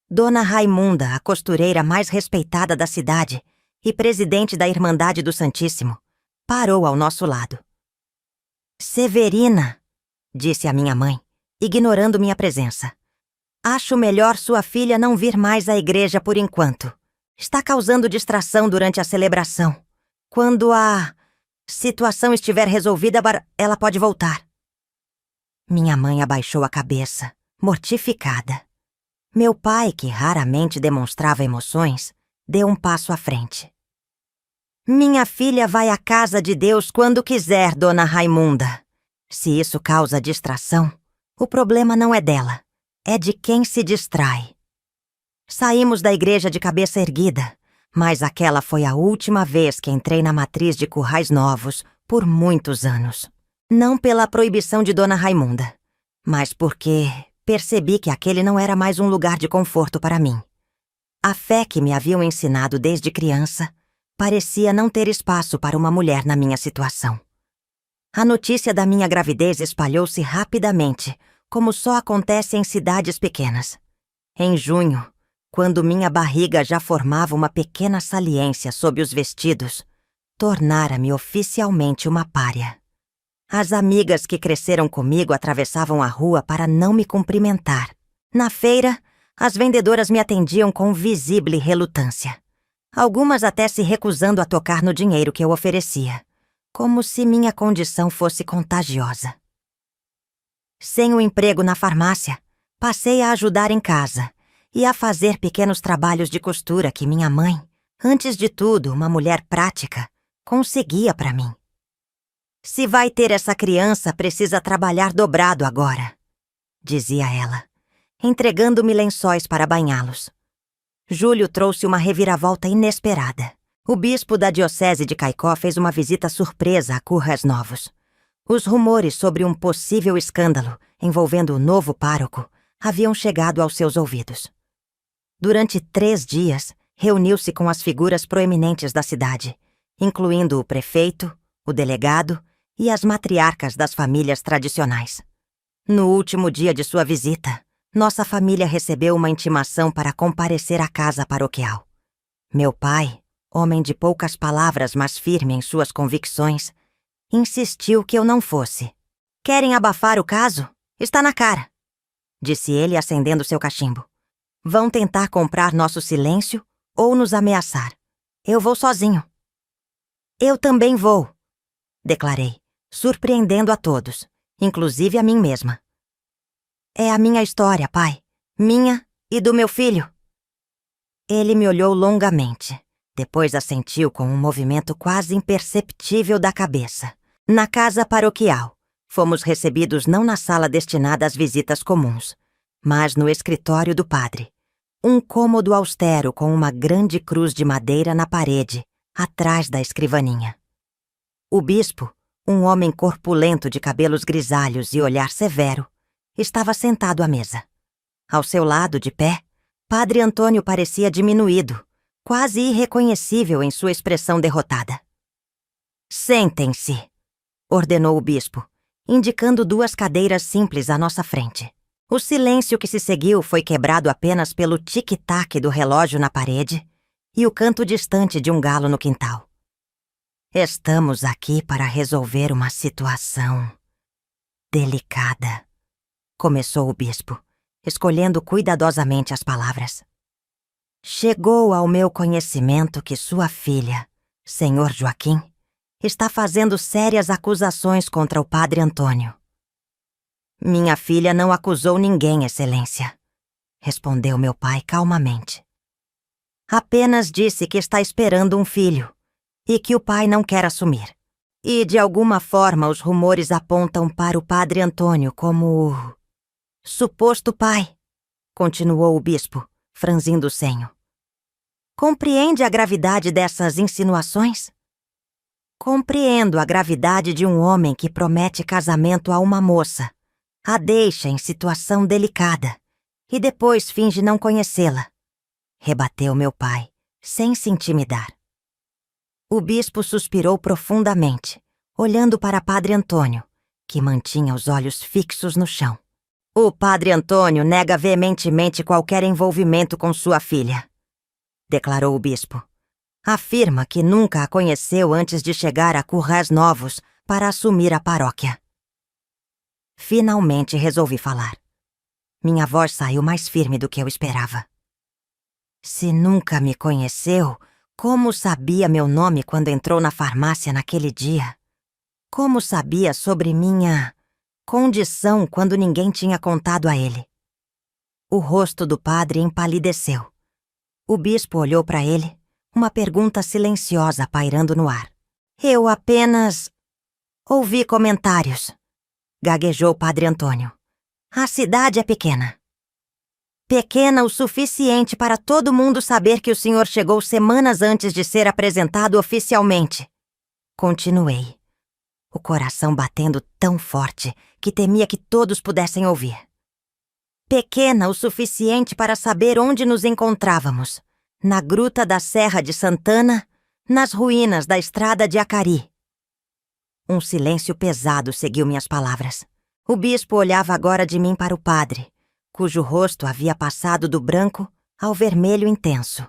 Dona Raimunda, a costureira mais respeitada da cidade e presidente da Irmandade do Santíssimo, parou ao nosso lado. Severina, disse a minha mãe, ignorando minha presença. Acho melhor sua filha não vir mais à igreja por enquanto. Está causando distração durante a celebração. Quando a situação estiver resolvida, ela pode voltar. Minha mãe abaixou a cabeça, mortificada. Meu pai, que raramente demonstrava emoções, deu um passo à frente. Minha filha vai à casa de Deus quando quiser, Dona Raimunda. Se isso causa distração, o problema não é dela, é de quem se distrai. Saímos da igreja de cabeça erguida, mas aquela foi a última vez que entrei na matriz de Currais Novos por muitos anos. Não pela proibição de Dona Raimunda, mas porque percebi que aquele não era mais um lugar de conforto para mim. A fé que me haviam ensinado desde criança parecia não ter espaço para uma mulher na minha situação. A notícia da minha gravidez espalhou-se rapidamente, como só acontece em cidades pequenas. Em junho, quando minha barriga já formava uma pequena saliência sob os vestidos, tornara-me oficialmente uma pária. As amigas que cresceram comigo atravessavam a rua para não me cumprimentar. Na feira, as vendedoras me atendiam com visível relutância. Algumas até se recusando a tocar no dinheiro que eu oferecia, como se minha condição fosse contagiosa. Sem o emprego na farmácia, passei a ajudar em casa e a fazer pequenos trabalhos de costura que minha mãe, antes de tudo uma mulher prática, conseguia para mim. Se vai ter essa criança, precisa trabalhar dobrado agora, dizia ela, entregando-me lençóis para banhá-los. Júlio trouxe uma reviravolta inesperada. O bispo da diocese de Caicó fez uma visita surpresa a Currais Novos. Os rumores sobre um possível escândalo envolvendo o novo pároco haviam chegado aos seus ouvidos. Durante 3 dias, reuniu-se com as figuras proeminentes da cidade, incluindo o prefeito, o delegado e as matriarcas das famílias tradicionais. No último dia de sua visita, nossa família recebeu uma intimação para comparecer à casa paroquial. Meu pai, homem de poucas palavras mas firme em suas convicções, insistiu que eu não fosse. "Querem abafar o caso? Está na cara", disse ele acendendo seu cachimbo. "Vão tentar comprar nosso silêncio ou nos ameaçar. Eu vou sozinho." "Eu também vou", declarei, surpreendendo a todos, inclusive a mim mesma. "É a minha história, pai. Minha e do meu filho." Ele me olhou longamente. Depois assentiu com um movimento quase imperceptível da cabeça. Na casa paroquial, fomos recebidos não na sala destinada às visitas comuns, mas no escritório do padre. Um cômodo austero com uma grande cruz de madeira na parede, atrás da escrivaninha. O bispo, um homem corpulento de cabelos grisalhos e olhar severo, estava sentado à mesa. Ao seu lado, de pé, Padre Antônio parecia diminuído, quase irreconhecível em sua expressão derrotada. "Sentem-se", ordenou o bispo, indicando 2 cadeiras simples à nossa frente. O silêncio que se seguiu foi quebrado apenas pelo tic-tac do relógio na parede e o canto distante de um galo no quintal. "Estamos aqui para resolver uma situação delicada", começou o bispo, escolhendo cuidadosamente as palavras. "Chegou ao meu conhecimento que sua filha, Senhor Joaquim, está fazendo sérias acusações contra o padre Antônio." "Minha filha não acusou ninguém, Excelência", respondeu meu pai calmamente. "Apenas disse que está esperando um filho e que o pai não quer assumir. E de alguma forma os rumores apontam para o padre Antônio como o suposto pai", continuou o bispo, franzindo o senho. "Compreende a gravidade dessas insinuações?" "Compreendo a gravidade de um homem que promete casamento a uma moça, a deixa em situação delicada e depois finge não conhecê-la", rebateu meu pai, sem se intimidar. O bispo suspirou profundamente, olhando para Padre Antônio, que mantinha os olhos fixos no chão. "O padre Antônio nega veementemente qualquer envolvimento com sua filha", declarou o bispo. "Afirma que nunca a conheceu antes de chegar a Currais Novos para assumir a paróquia." Finalmente resolvi falar. Minha voz saiu mais firme do que eu esperava. "Se nunca me conheceu, como sabia meu nome quando entrou na farmácia naquele dia? Como sabia sobre minha condição quando ninguém tinha contado a ele?" O rosto do padre empalideceu. O bispo olhou para ele, uma pergunta silenciosa pairando no ar. "Eu apenas ouvi comentários", gaguejou Padre Antônio. "A cidade é pequena. Pequena o suficiente para todo mundo saber que o senhor chegou semanas antes de ser apresentado oficialmente", continuei, o coração batendo tão forte que temia que todos pudessem ouvir. "Pequena o suficiente para saber onde nos encontrávamos, na gruta da Serra de Santana, nas ruínas da estrada de Acari." Um silêncio pesado seguiu minhas palavras. O bispo olhava agora de mim para o padre, cujo rosto havia passado do branco ao vermelho intenso.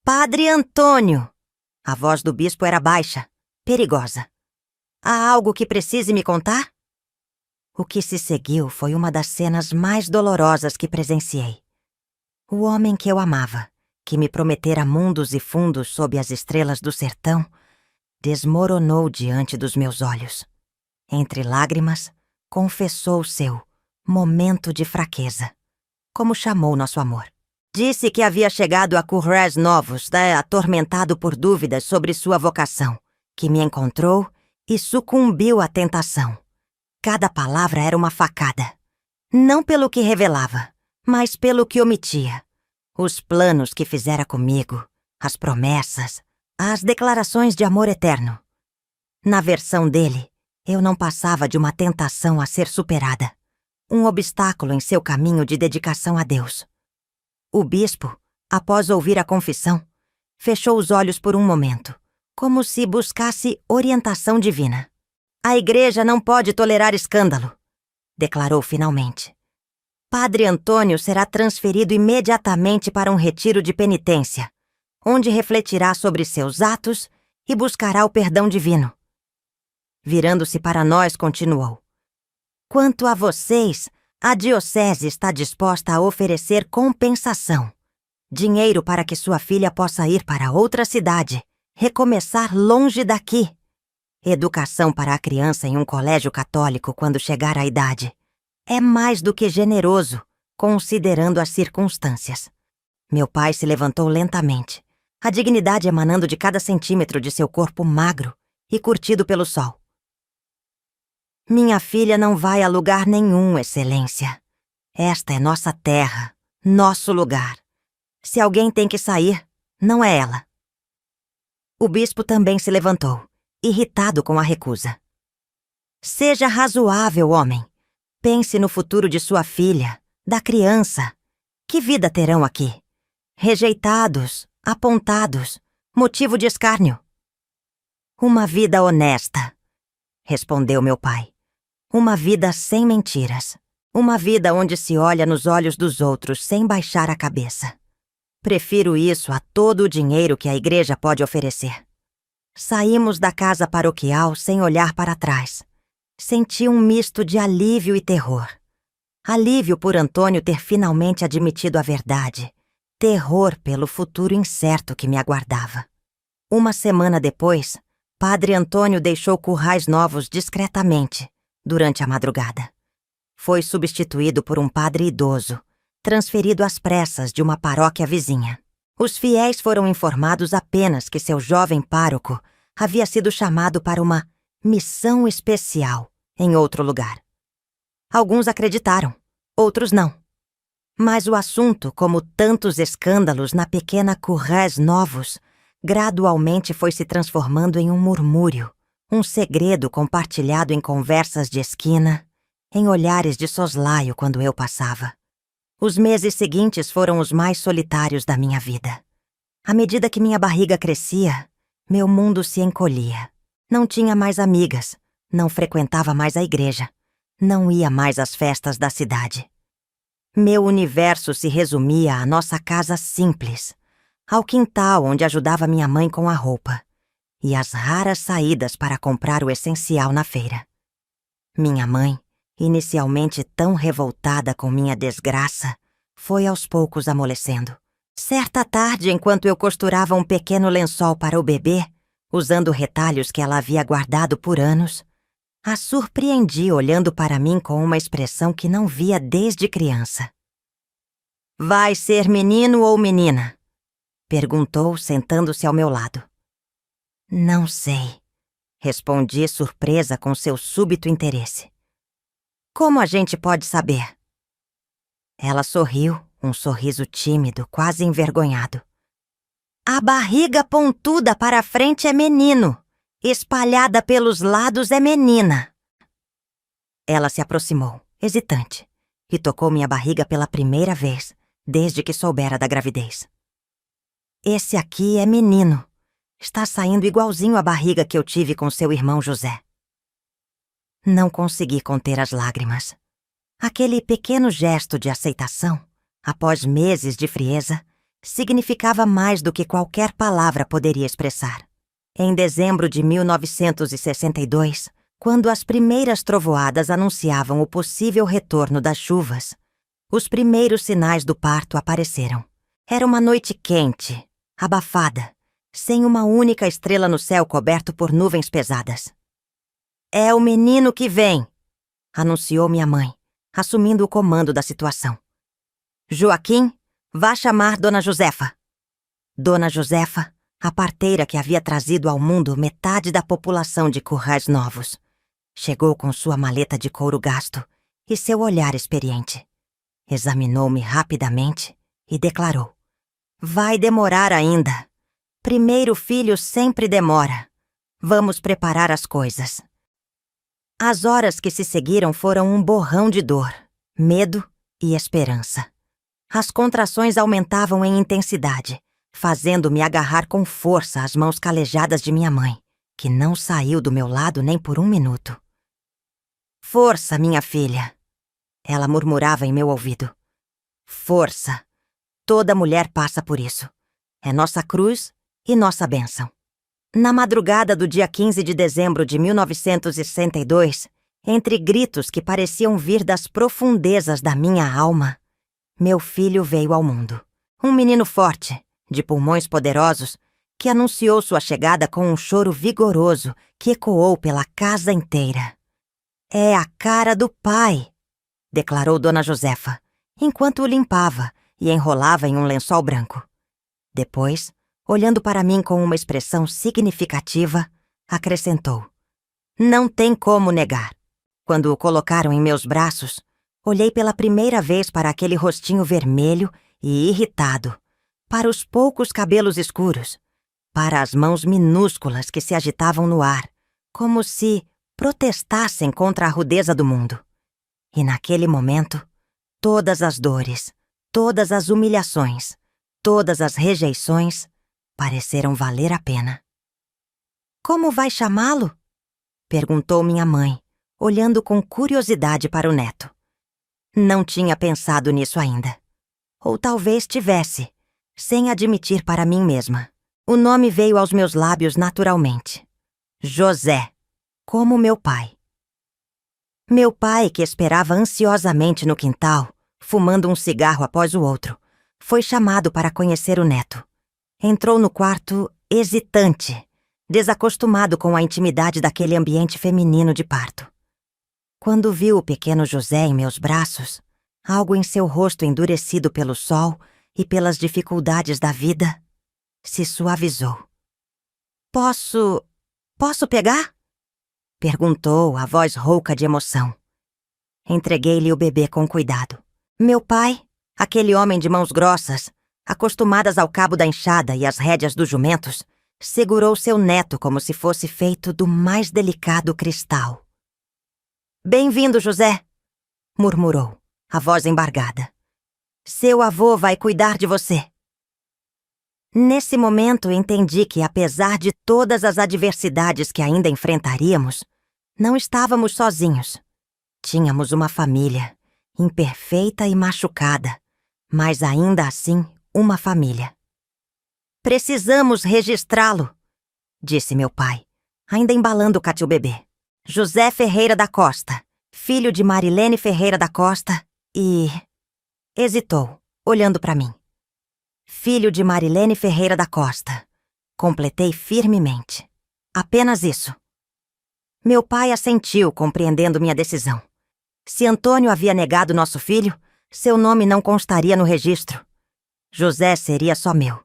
"Padre Antônio!" A voz do bispo era baixa, perigosa. "Há algo que precise me contar?" O que se seguiu foi uma das cenas mais dolorosas que presenciei. O homem que eu amava, que me prometera mundos e fundos sob as estrelas do sertão, desmoronou diante dos meus olhos. Entre lágrimas, confessou seu momento de fraqueza, como chamou nosso amor. Disse que havia chegado a Currais Novos, atormentado por dúvidas sobre sua vocação, que me encontrou e sucumbiu à tentação. Cada palavra era uma facada. Não pelo que revelava, mas pelo que omitia. Os planos que fizera comigo, as promessas, As declarações de amor eterno. Na versão dele, eu não passava de uma tentação a ser superada, um obstáculo em seu caminho de dedicação a Deus. O bispo, após ouvir a confissão, fechou os olhos por um momento, como se buscasse orientação divina. A igreja não pode tolerar escândalo, declarou finalmente. Padre Antônio será transferido imediatamente para um retiro de penitência, onde refletirá sobre seus atos e buscará o perdão divino. Virando-se para nós, continuou. Quanto a vocês, a diocese está disposta a oferecer compensação. Dinheiro para que sua filha possa ir para outra cidade, recomeçar longe daqui. Educação para a criança em um colégio católico quando chegar à idade. É mais do que generoso, considerando as circunstâncias. Meu pai se levantou lentamente, a dignidade emanando de cada centímetro de seu corpo magro e curtido pelo sol. Minha filha não vai a lugar nenhum, Excelência. Esta é nossa terra, nosso lugar. Se alguém tem que sair, não é ela. O bispo também se levantou, irritado com a recusa. Seja razoável, homem. Pense no futuro de sua filha, da criança. Que vida terão aqui? Rejeitados, apontados, motivo de escárnio. Uma vida honesta, respondeu meu pai. Uma vida sem mentiras. Uma vida onde se olha nos olhos dos outros sem baixar a cabeça. Prefiro isso a todo o dinheiro que a igreja pode oferecer. Saímos da casa paroquial sem olhar para trás. Senti um misto de alívio e terror. Alívio por Antônio ter finalmente admitido a verdade. Terror pelo futuro incerto que me aguardava. Uma semana depois, Padre Antônio deixou Currais Novos discretamente, durante a madrugada. Foi substituído por um padre idoso, transferido às pressas de uma paróquia vizinha. Os fiéis foram informados apenas que seu jovem pároco havia sido chamado para uma missão especial em outro lugar. Alguns acreditaram, outros não. Mas o assunto, como tantos escândalos na pequena Currais Novos, gradualmente foi se transformando em um murmúrio, um segredo compartilhado em conversas de esquina, em olhares de soslaio quando eu passava. Os meses seguintes foram os mais solitários da minha vida. À medida que minha barriga crescia, meu mundo se encolhia. Não tinha mais amigas, não frequentava mais a igreja, não ia mais às festas da cidade. Meu universo se resumia à nossa casa simples, ao quintal onde ajudava minha mãe com a roupa, e as raras saídas para comprar o essencial na feira. Minha mãe, inicialmente tão revoltada com minha desgraça, foi aos poucos amolecendo. Certa tarde, enquanto eu costurava um pequeno lençol para o bebê, usando retalhos que ela havia guardado por anos, a surpreendi olhando para mim com uma expressão que não via desde criança. "Vai ser menino ou menina?" perguntou, sentando-se ao meu lado. "Não sei", respondi, surpresa com seu súbito interesse. "Como a gente pode saber?" Ela sorriu, um sorriso tímido, quase envergonhado. "A barriga pontuda para a frente é menino, espalhada pelos lados é menina." Ela se aproximou, hesitante, e tocou minha barriga pela primeira vez, desde que soubera da gravidez. "Esse aqui é menino. Está saindo igualzinho a barriga que eu tive com seu irmão José." Não consegui conter as lágrimas. Aquele pequeno gesto de aceitação, após meses de frieza, significava mais do que qualquer palavra poderia expressar. Em dezembro de 1962, quando as primeiras trovoadas anunciavam o possível retorno das chuvas, os primeiros sinais do parto apareceram. Era uma noite quente, abafada, sem uma única estrela no céu coberto por nuvens pesadas. "É o menino que vem", anunciou minha mãe, assumindo o comando da situação. "Joaquim, vá chamar Dona Josefa." Dona Josefa, a parteira que havia trazido ao mundo metade da população de Currais Novos, chegou com sua maleta de couro gasto e seu olhar experiente. Examinou-me rapidamente e declarou: "Vai demorar ainda. Primeiro filho sempre demora. Vamos preparar as coisas. As horas que se seguiram foram um borrão de dor, medo e esperança. As contrações aumentavam em intensidade, fazendo-me agarrar com força as mãos calejadas de minha mãe, que não saiu do meu lado nem por um minuto. Força, minha filha, ela murmurava em meu ouvido. Força. Toda mulher passa por isso. É nossa cruz e nossa bênção. Na madrugada do dia 15 de dezembro de 1962, entre gritos que pareciam vir das profundezas da minha alma, meu filho veio ao mundo. Um menino forte, de pulmões poderosos, que anunciou sua chegada com um choro vigoroso que ecoou pela casa inteira. É a cara do pai, declarou Dona Josefa, enquanto o limpava e enrolava em um lençol branco. Depois, olhando para mim com uma expressão significativa, acrescentou: Não tem como negar. Quando o colocaram em meus braços, olhei pela primeira vez para aquele rostinho vermelho e irritado, para os poucos cabelos escuros, para as mãos minúsculas que se agitavam no ar, como se protestassem contra a rudeza do mundo. E naquele momento, todas as dores, todas as humilhações, todas as rejeições pareceram valer a pena. Como vai chamá-lo? Perguntou minha mãe, olhando com curiosidade para o neto. Não tinha pensado nisso ainda. Ou talvez tivesse, sem admitir para mim mesma. O nome veio aos meus lábios naturalmente. José, como meu pai. Meu pai, que esperava ansiosamente no quintal, fumando um cigarro após o outro, foi chamado para conhecer o neto. Entrou no quarto hesitante, desacostumado com a intimidade daquele ambiente feminino de parto. Quando viu o pequeno José em meus braços, algo em seu rosto endurecido pelo sol e pelas dificuldades da vida, se suavizou. Posso pegar? Perguntou, a voz rouca de emoção. Entreguei-lhe o bebê com cuidado. Meu pai, aquele homem de mãos grossas, acostumadas ao cabo da enxada e às rédeas dos jumentos, segurou seu neto como se fosse feito do mais delicado cristal. Bem-vindo, José, murmurou, a voz embargada. Seu avô vai cuidar de você. Nesse momento entendi que, apesar de todas as adversidades que ainda enfrentaríamos, não estávamos sozinhos. Tínhamos uma família, imperfeita e machucada, mas ainda assim uma família. Precisamos registrá-lo, disse meu pai, ainda embalando o catil-bebê. José Ferreira da Costa, filho de Marilene Ferreira da Costa e... Hesitou, olhando para mim. Filho de Marilene Ferreira da Costa. Completei firmemente. Apenas isso. Meu pai assentiu, compreendendo minha decisão. Se Antônio havia negado nosso filho, seu nome não constaria no registro. José seria só meu,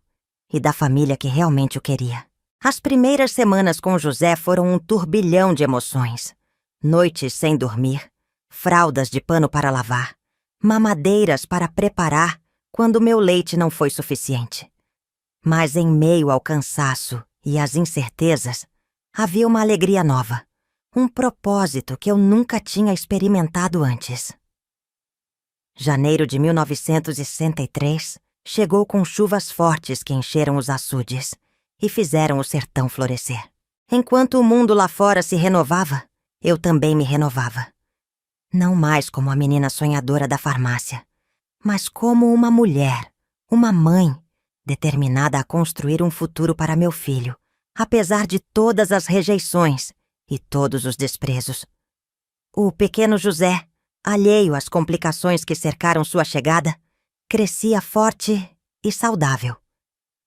e da família que realmente o queria. As primeiras semanas com José foram um turbilhão de emoções. Noites sem dormir, fraldas de pano para lavar, mamadeiras para preparar quando meu leite não foi suficiente. Mas em meio ao cansaço e às incertezas, havia uma alegria nova, um propósito que eu nunca tinha experimentado antes. Janeiro de 1963 chegou com chuvas fortes que encheram os açudes e fizeram o sertão florescer. Enquanto o mundo lá fora se renovava, eu também me renovava. Não mais como a menina sonhadora da farmácia, mas como uma mulher, uma mãe, determinada a construir um futuro para meu filho, apesar de todas as rejeições e todos os desprezos. O pequeno José, alheio às complicações que cercaram sua chegada, crescia forte e saudável.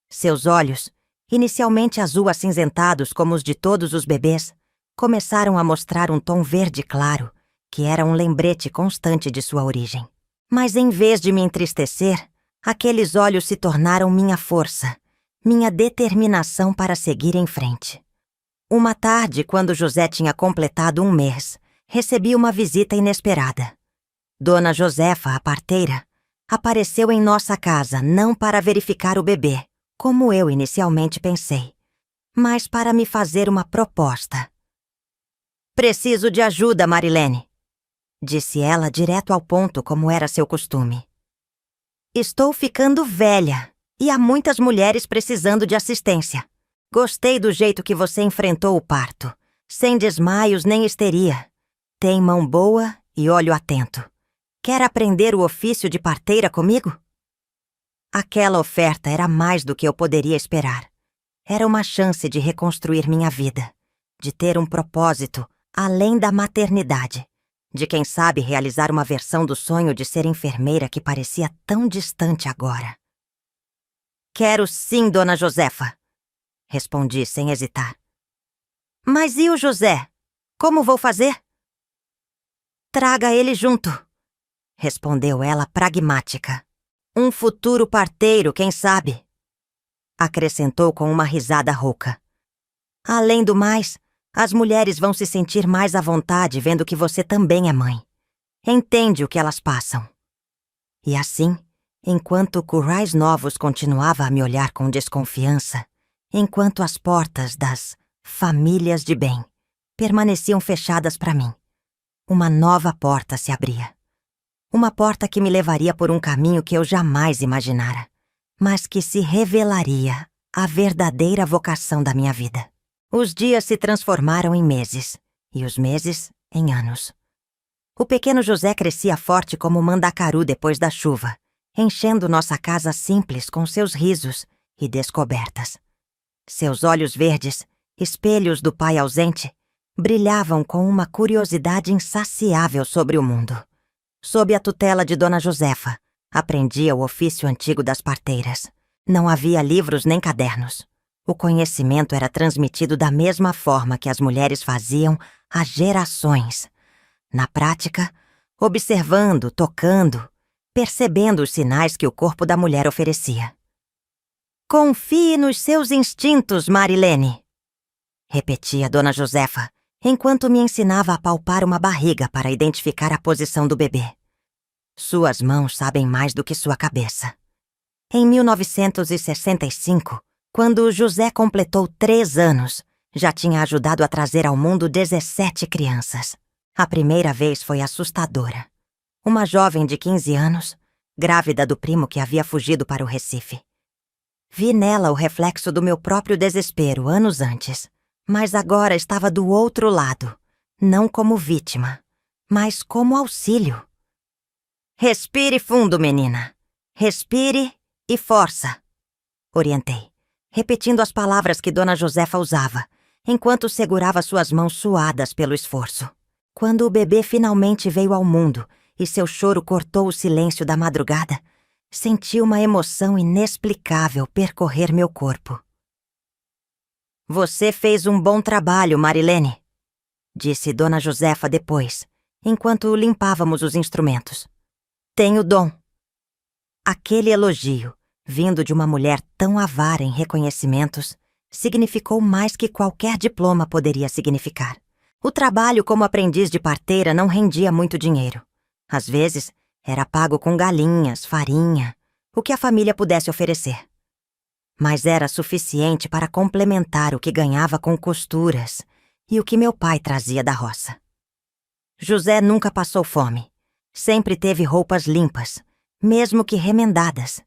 Seus olhos, inicialmente azul-acinzentados como os de todos os bebês, começaram a mostrar um tom verde claro, que era um lembrete constante de sua origem. Mas em vez de me entristecer, aqueles olhos se tornaram minha força, minha determinação para seguir em frente. Uma tarde, quando José tinha completado 1 mês, recebi uma visita inesperada. Dona Josefa, a parteira, apareceu em nossa casa não para verificar o bebê, como eu inicialmente pensei, mas para me fazer uma proposta. Preciso de ajuda, Marilene, disse ela direto ao ponto, como era seu costume. Estou ficando velha e há muitas mulheres precisando de assistência. Gostei do jeito que você enfrentou o parto, sem desmaios nem histeria. Tem mão boa e olho atento. Quer aprender o ofício de parteira comigo? Aquela oferta era mais do que eu poderia esperar. Era uma chance de reconstruir minha vida, de ter um propósito além da maternidade, de quem sabe realizar uma versão do sonho de ser enfermeira que parecia tão distante agora. Quero sim, Dona Josefa, respondi sem hesitar. Mas e o José? Como vou fazer? Traga ele junto, respondeu ela pragmática. Um futuro parteiro, quem sabe? Acrescentou com uma risada rouca. Além do mais, as mulheres vão se sentir mais à vontade vendo que você também é mãe. Entende o que elas passam. E assim, enquanto currais novos continuava a me olhar com desconfiança, enquanto as portas das famílias de bem permaneciam fechadas para mim, uma nova porta se abria. Uma porta que me levaria por um caminho que eu jamais imaginara, mas que se revelaria a verdadeira vocação da minha vida. Os dias se transformaram em meses, e os meses em anos. O pequeno José crescia forte como mandacaru depois da chuva, enchendo nossa casa simples com seus risos e descobertas. Seus olhos verdes, espelhos do pai ausente, brilhavam com uma curiosidade insaciável sobre o mundo. Sob a tutela de Dona Josefa, aprendia o ofício antigo das parteiras. Não havia livros nem cadernos. O conhecimento era transmitido da mesma forma que as mulheres faziam há gerações. Na prática, observando, tocando, percebendo os sinais que o corpo da mulher oferecia. Confie nos seus instintos, Marilene, repetia Dona Josefa, enquanto me ensinava a palpar uma barriga para identificar a posição do bebê. Suas mãos sabem mais do que sua cabeça. Em 1965, quando José completou 3 anos, já tinha ajudado a trazer ao mundo 17 crianças. A primeira vez foi assustadora. Uma jovem de 15 anos, grávida do primo que havia fugido para o Recife. Vi nela o reflexo do meu próprio desespero anos antes, mas agora estava do outro lado, não como vítima, mas como auxílio. Respire fundo, menina. Respire e força, orientei, repetindo as palavras que Dona Josefa usava, enquanto segurava suas mãos suadas pelo esforço. Quando o bebê finalmente veio ao mundo e seu choro cortou o silêncio da madrugada, senti uma emoção inexplicável percorrer meu corpo. Você fez um bom trabalho, Marilene, disse Dona Josefa depois, enquanto limpávamos os instrumentos. Tenho dom. Aquele elogio, vindo de uma mulher tão avara em reconhecimentos, significou mais que qualquer diploma poderia significar. O trabalho como aprendiz de parteira não rendia muito dinheiro. Às vezes, era pago com galinhas, farinha, o que a família pudesse oferecer. Mas era suficiente para complementar o que ganhava com costuras e o que meu pai trazia da roça. José nunca passou fome. Sempre teve roupas limpas, mesmo que remendadas.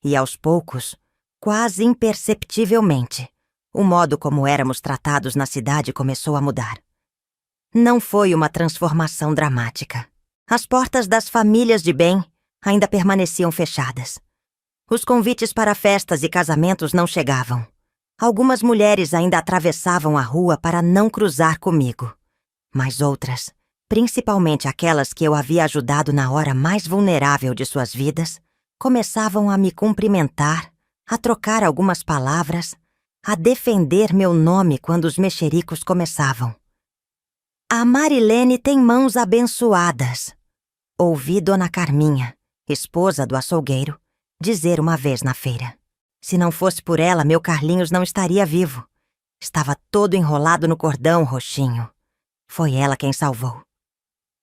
E aos poucos, quase imperceptivelmente, o modo como éramos tratados na cidade começou a mudar. Não foi uma transformação dramática. As portas das famílias de bem ainda permaneciam fechadas. Os convites para festas e casamentos não chegavam. Algumas mulheres ainda atravessavam a rua para não cruzar comigo. Mas outras, principalmente aquelas que eu havia ajudado na hora mais vulnerável de suas vidas, começavam a me cumprimentar, a trocar algumas palavras, a defender meu nome quando os mexericos começavam. A Marilene tem mãos abençoadas, ouvi Dona Carminha, esposa do açougueiro, dizer uma vez na feira. Se não fosse por ela, meu Carlinhos não estaria vivo. Estava todo enrolado no cordão roxinho. Foi ela quem salvou.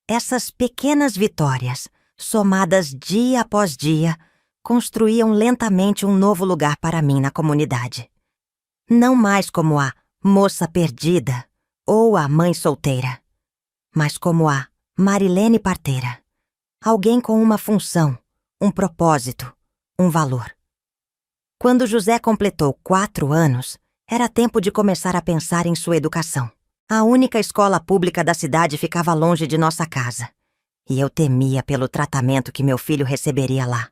Essas pequenas vitórias, somadas dia após dia, construíam lentamente um novo lugar para mim na comunidade. Não mais como a moça perdida ou a mãe solteira, mas como a Marilene parteira. Alguém com uma função, um propósito, um valor. Quando José completou 4 anos, era tempo de começar a pensar em sua educação. A única escola pública da cidade ficava longe de nossa casa, e eu temia pelo tratamento que meu filho receberia lá.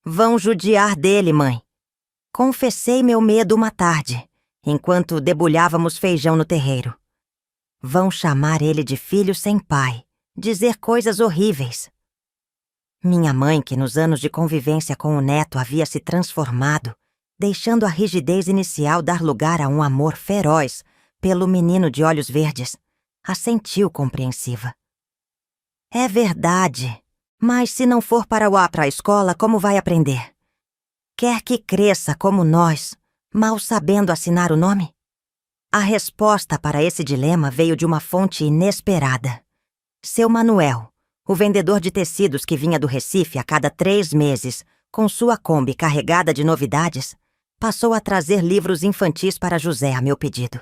Vão judiar dele, mãe. Confessei meu medo uma tarde, enquanto debulhávamos feijão no terreiro. Vão chamar ele de filho sem pai, dizer coisas horríveis. Minha mãe, que nos anos de convivência com o neto havia se transformado, deixando a rigidez inicial dar lugar a um amor feroz pelo menino de olhos verdes, assentiu compreensiva. É verdade, mas se não for para a escola, como vai aprender? Quer que cresça como nós, mal sabendo assinar o nome? A resposta para esse dilema veio de uma fonte inesperada. Seu Manuel, o vendedor de tecidos que vinha do Recife a cada 3 meses, com sua Kombi carregada de novidades, passou a trazer livros infantis para José a meu pedido.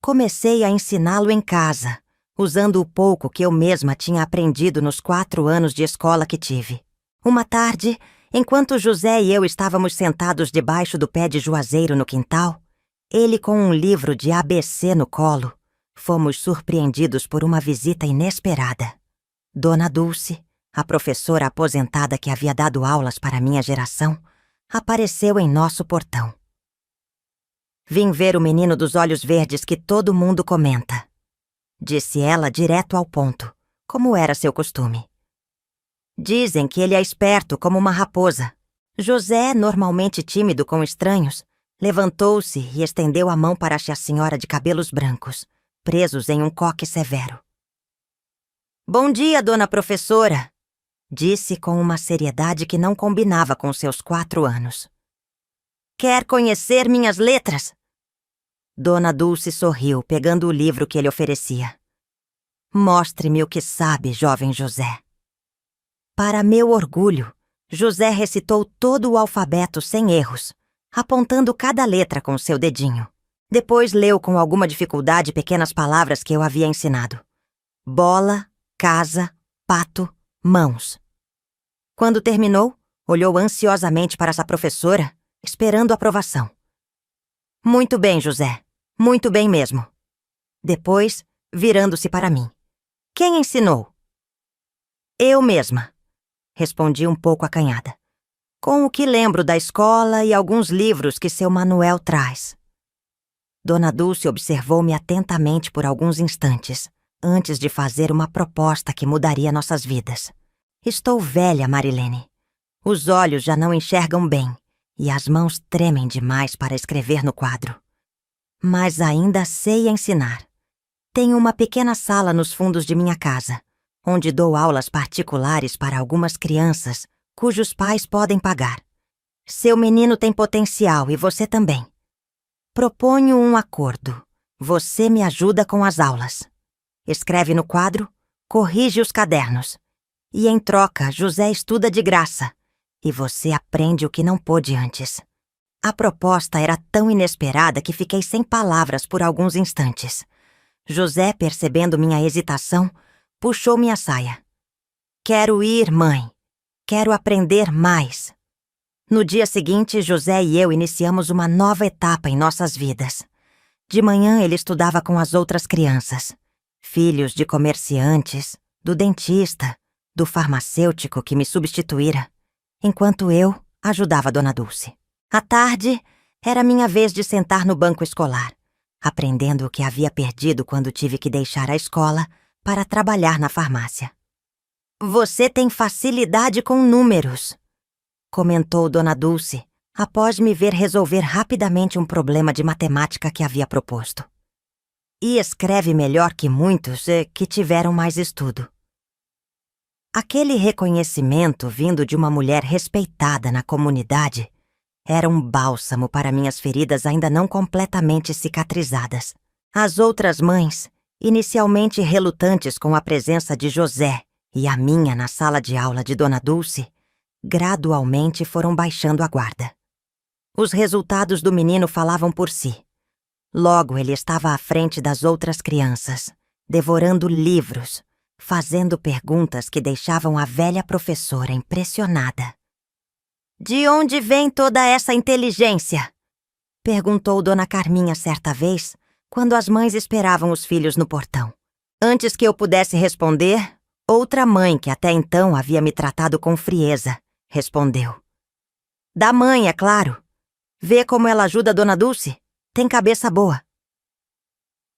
Comecei a ensiná-lo em casa, usando o pouco que eu mesma tinha aprendido nos 4 anos de escola que tive. Uma tarde, enquanto José e eu estávamos sentados debaixo do pé de juazeiro no quintal, ele com um livro de ABC no colo, fomos surpreendidos por uma visita inesperada. Dona Dulce, a professora aposentada que havia dado aulas para minha geração, apareceu em nosso portão. Vim ver o menino dos olhos verdes que todo mundo comenta, disse ela direto ao ponto, como era seu costume. Dizem que ele é esperto como uma raposa. José, normalmente tímido com estranhos, levantou-se e estendeu a mão para a senhora de cabelos brancos, presos em um coque severo. Bom dia, dona professora, disse com uma seriedade que não combinava com seus 4 anos. Quer conhecer minhas letras? Dona Dulce sorriu, pegando o livro que ele oferecia. Mostre-me o que sabe, jovem José. Para meu orgulho, José recitou todo o alfabeto sem erros, apontando cada letra com seu dedinho. Depois leu com alguma dificuldade pequenas palavras que eu havia ensinado. Bola, casa, pato, mãos. Quando terminou, olhou ansiosamente para essa professora, esperando aprovação. Muito bem, José. Muito bem mesmo. Depois, virando-se para mim. Quem ensinou? Eu mesma, respondi um pouco acanhada. Com o que lembro da escola e alguns livros que seu Manuel traz. Dona Dulce observou-me atentamente por alguns instantes, antes de fazer uma proposta que mudaria nossas vidas. Estou velha, Marilene. Os olhos já não enxergam bem e as mãos tremem demais para escrever no quadro. Mas ainda sei ensinar. Tenho uma pequena sala nos fundos de minha casa, onde dou aulas particulares para algumas crianças cujos pais podem pagar. Seu menino tem potencial e você também. Proponho um acordo. Você me ajuda com as aulas. Escreve no quadro, corrige os cadernos. E em troca, José estuda de graça. E você aprende o que não pôde antes. A proposta era tão inesperada que fiquei sem palavras por alguns instantes. José, percebendo minha hesitação, puxou minha saia. Quero ir, mãe. Quero aprender mais. No dia seguinte, José e eu iniciamos uma nova etapa em nossas vidas. De manhã, ele estudava com as outras crianças. Filhos de comerciantes, do dentista, do farmacêutico que me substituíra, enquanto eu ajudava Dona Dulce. À tarde, era minha vez de sentar no banco escolar, aprendendo o que havia perdido quando tive que deixar a escola para trabalhar na farmácia. Você tem facilidade com números, comentou Dona Dulce, após me ver resolver rapidamente um problema de matemática que havia proposto. E escreve melhor que muitos que tiveram mais estudo. Aquele reconhecimento vindo de uma mulher respeitada na comunidade era um bálsamo para minhas feridas ainda não completamente cicatrizadas. As outras mães, inicialmente relutantes com a presença de José e a minha na sala de aula de Dona Dulce, gradualmente foram baixando a guarda. Os resultados do menino falavam por si. Logo ele estava à frente das outras crianças, devorando livros, fazendo perguntas que deixavam a velha professora impressionada. "De onde vem toda essa inteligência?" perguntou Dona Carminha certa vez, quando as mães esperavam os filhos no portão. Antes que eu pudesse responder, outra mãe, que até então havia me tratado com frieza, respondeu. "Da mãe, é claro. Vê como ela ajuda a Dona Dulce? Tem cabeça boa."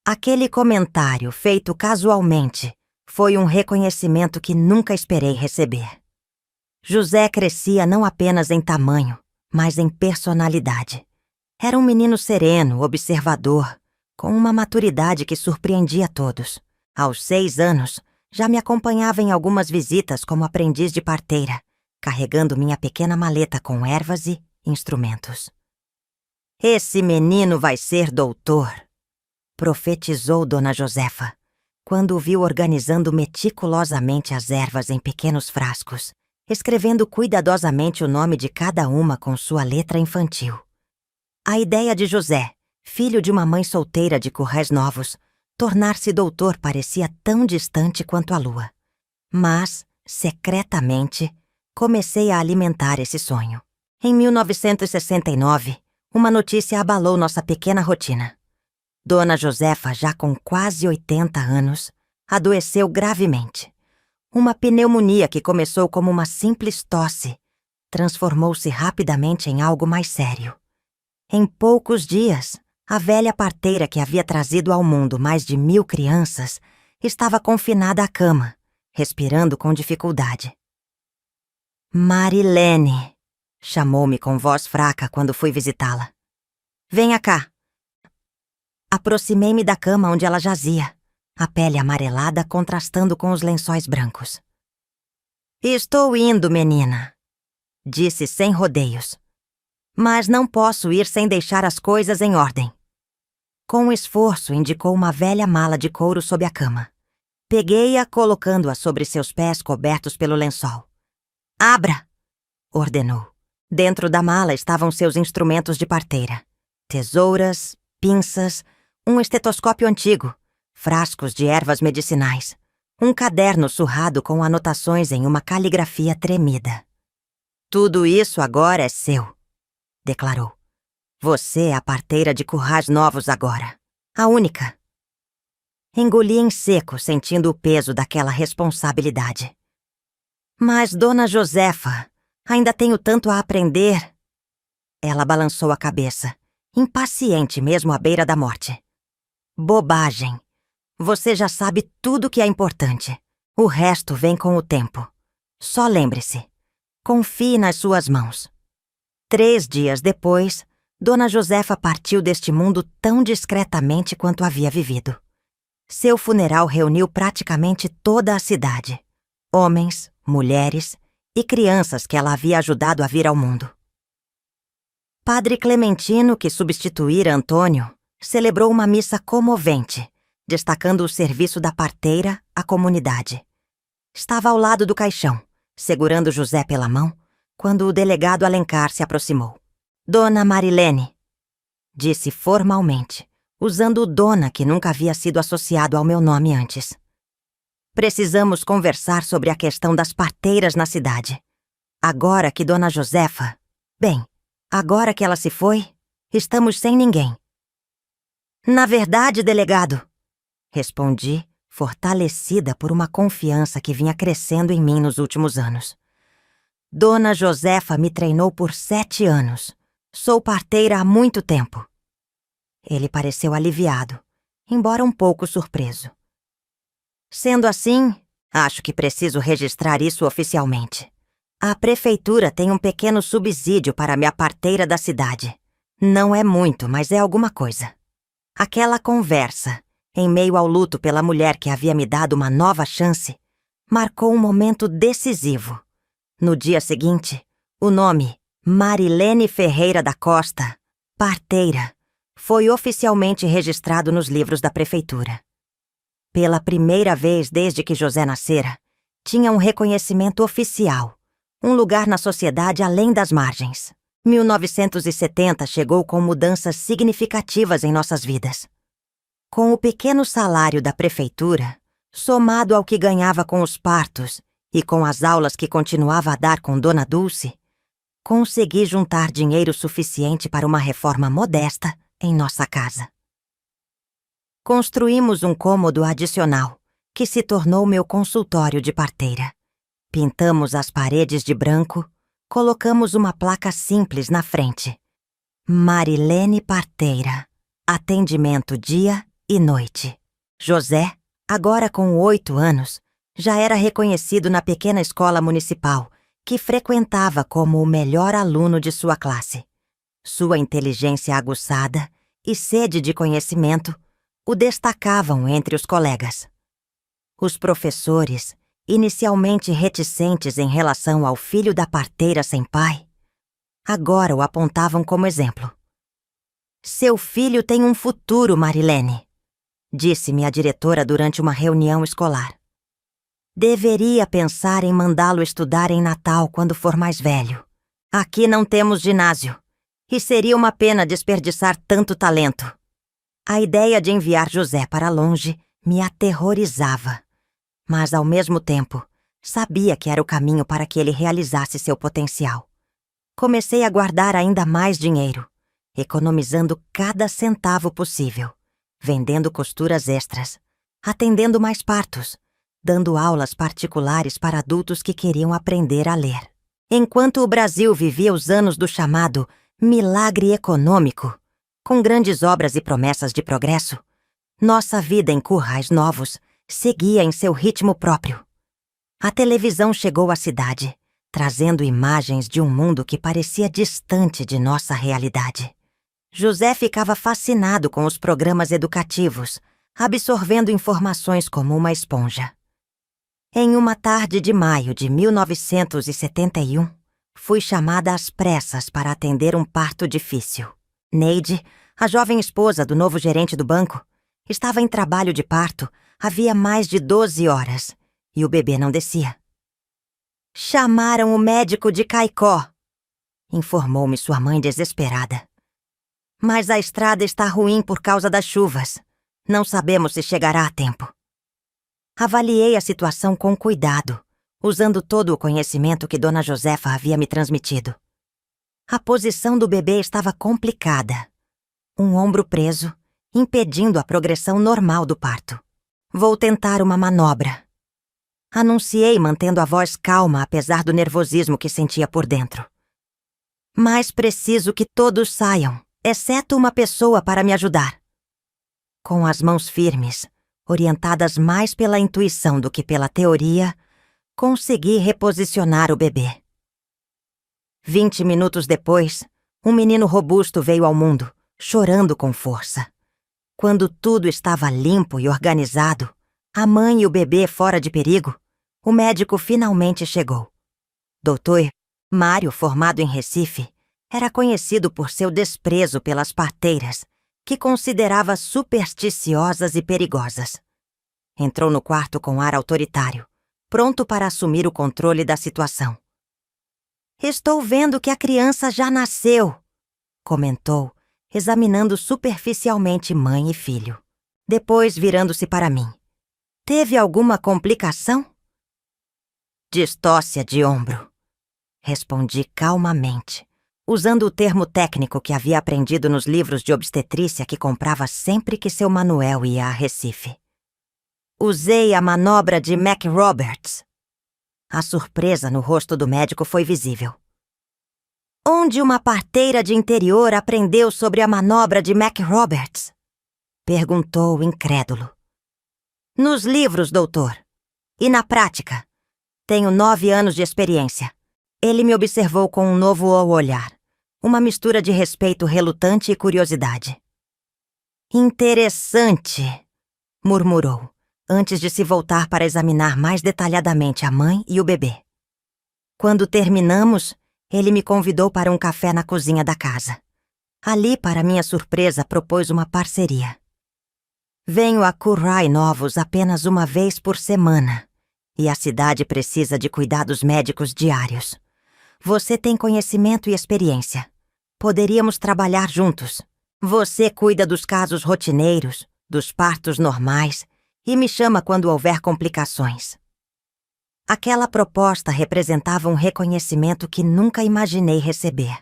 Aquele comentário, feito casualmente, foi um reconhecimento que nunca esperei receber. José crescia não apenas em tamanho, mas em personalidade. Era um menino sereno, observador, com uma maturidade que surpreendia todos. Aos 6 anos, já me acompanhava em algumas visitas como aprendiz de parteira, carregando minha pequena maleta com ervas e instrumentos. "Esse menino vai ser doutor", profetizou Dona Josefa, quando o viu organizando meticulosamente as ervas em pequenos frascos, escrevendo cuidadosamente o nome de cada uma com sua letra infantil. A ideia de José, filho de uma mãe solteira de Currais Novos, tornar-se doutor parecia tão distante quanto a lua. Mas, secretamente, comecei a alimentar esse sonho. Em 1969, uma notícia abalou nossa pequena rotina. Dona Josefa, já com quase 80 anos, adoeceu gravemente. Uma pneumonia que começou como uma simples tosse transformou-se rapidamente em algo mais sério. Em poucos dias, a velha parteira que havia trazido ao mundo mais de 1000 crianças estava confinada à cama, respirando com dificuldade. "Marilene", chamou-me com voz fraca quando fui visitá-la. "Venha cá." Aproximei-me da cama onde ela jazia, a pele amarelada contrastando com os lençóis brancos. "Estou indo, menina", disse sem rodeios. "Mas não posso ir sem deixar as coisas em ordem." Com esforço, indicou uma velha mala de couro sob a cama. Peguei-a, colocando-a sobre seus pés cobertos pelo lençol. "Abra!" ordenou. Dentro da mala estavam seus instrumentos de parteira. Tesouras, pinças, um estetoscópio antigo, frascos de ervas medicinais, um caderno surrado com anotações em uma caligrafia tremida. "Tudo isso agora é seu", declarou. "Você é a parteira de Currais Novos agora. A única." Engoli em seco, sentindo o peso daquela responsabilidade. "Mas, Dona Josefa, ainda tenho tanto a aprender." Ela balançou a cabeça, impaciente mesmo à beira da morte. "Bobagem. Você já sabe tudo que é importante. O resto vem com o tempo. Só lembre-se, confie nas suas mãos." 3 dias depois, Dona Josefa partiu deste mundo tão discretamente quanto havia vivido. Seu funeral reuniu praticamente toda a cidade. Homens, mulheres e crianças que ela havia ajudado a vir ao mundo. Padre Clementino, que substituíra Antônio, celebrou uma missa comovente, destacando o serviço da parteira à comunidade. Estava ao lado do caixão, segurando José pela mão, quando o delegado Alencar se aproximou. "Dona Marilene", disse formalmente, usando o dona que nunca havia sido associado ao meu nome antes. "Precisamos conversar sobre a questão das parteiras na cidade. Agora que Dona Josefa... Bem, agora que ela se foi, estamos sem ninguém." "Na verdade, delegado", respondi, fortalecida por uma confiança que vinha crescendo em mim nos últimos anos. "Dona Josefa me treinou por 7 anos. Sou parteira há muito tempo." Ele pareceu aliviado, embora um pouco surpreso. "Sendo assim, acho que preciso registrar isso oficialmente. A prefeitura tem um pequeno subsídio para minha parteira da cidade. Não é muito, mas é alguma coisa." Aquela conversa, em meio ao luto pela mulher que havia me dado uma nova chance, marcou um momento decisivo. No dia seguinte, o nome Marilene Ferreira da Costa, parteira, foi oficialmente registrado nos livros da prefeitura. Pela primeira vez desde que José nascera, tinha um reconhecimento oficial, um lugar na sociedade além das margens. 1970 chegou com mudanças significativas em nossas vidas. Com o pequeno salário da prefeitura, somado ao que ganhava com os partos e com as aulas que continuava a dar com Dona Dulce, consegui juntar dinheiro suficiente para uma reforma modesta em nossa casa. Construímos um cômodo adicional, que se tornou meu consultório de parteira. Pintamos as paredes de branco, colocamos uma placa simples na frente. Marilene Parteira. Atendimento dia e noite. José, agora com 8 anos, já era reconhecido na pequena escola municipal, que frequentava como o melhor aluno de sua classe. Sua inteligência aguçada e sede de conhecimento o destacavam entre os colegas. Os professores, inicialmente reticentes em relação ao filho da parteira sem pai, agora o apontavam como exemplo. "Seu filho tem um futuro, Marilene", disse-me a diretora durante uma reunião escolar. "Deveria pensar em mandá-lo estudar em Natal quando for mais velho. Aqui não temos ginásio, e seria uma pena desperdiçar tanto talento." A ideia de enviar José para longe me aterrorizava, mas ao mesmo tempo sabia que era o caminho para que ele realizasse seu potencial. Comecei a guardar ainda mais dinheiro, economizando cada centavo possível, vendendo costuras extras, atendendo mais partos, dando aulas particulares para adultos que queriam aprender a ler. Enquanto o Brasil vivia os anos do chamado milagre econômico, com grandes obras e promessas de progresso, nossa vida em Currais Novos seguia em seu ritmo próprio. A televisão chegou à cidade, trazendo imagens de um mundo que parecia distante de nossa realidade. José ficava fascinado com os programas educativos, absorvendo informações como uma esponja. Em uma tarde de maio de 1971, fui chamada às pressas para atender um parto difícil. Neide, a jovem esposa do novo gerente do banco, estava em trabalho de parto havia mais de 12 horas e o bebê não descia. "Chamaram o médico de Caicó", informou-me sua mãe desesperada. "Mas a estrada está ruim por causa das chuvas. Não sabemos se chegará a tempo." Avaliei a situação com cuidado, usando todo o conhecimento que Dona Josefa havia me transmitido. A posição do bebê estava complicada. Um ombro preso, impedindo a progressão normal do parto. "Vou tentar uma manobra", anunciei, mantendo a voz calma apesar do nervosismo que sentia por dentro. "Mas preciso que todos saiam, exceto uma pessoa para me ajudar." Com as mãos firmes, orientadas mais pela intuição do que pela teoria, consegui reposicionar o bebê. 20 minutos depois, um menino robusto veio ao mundo, chorando com força. Quando tudo estava limpo e organizado, a mãe e o bebê fora de perigo, o médico finalmente chegou. Dr. Mário, formado em Recife, era conhecido por seu desprezo pelas parteiras, que considerava supersticiosas e perigosas. Entrou no quarto com ar autoritário, pronto para assumir o controle da situação. "Estou vendo que a criança já nasceu", comentou, examinando superficialmente mãe e filho. Depois, virando-se para mim. "Teve alguma complicação?" "Distócia de ombro", respondi calmamente, usando o termo técnico que havia aprendido nos livros de obstetrícia que comprava sempre que seu Manuel ia a Recife. "Usei a manobra de McRoberts." A surpresa no rosto do médico foi visível. "Onde uma parteira de interior aprendeu sobre a manobra de McRoberts?" perguntou incrédulo. "Nos livros, doutor. E na prática. Tenho 9 anos de experiência." Ele me observou com um novo olhar, uma mistura de respeito relutante e curiosidade. "Interessante", murmurou, antes de se voltar para examinar mais detalhadamente a mãe e o bebê. Quando terminamos, ele me convidou para um café na cozinha da casa. Ali, para minha surpresa, propôs uma parceria. "Venho a Currais Novos apenas uma vez por semana, e a cidade precisa de cuidados médicos diários. Você tem conhecimento e experiência. Poderíamos trabalhar juntos. Você cuida dos casos rotineiros, dos partos normais e me chama quando houver complicações. Aquela proposta representava um reconhecimento que nunca imaginei receber.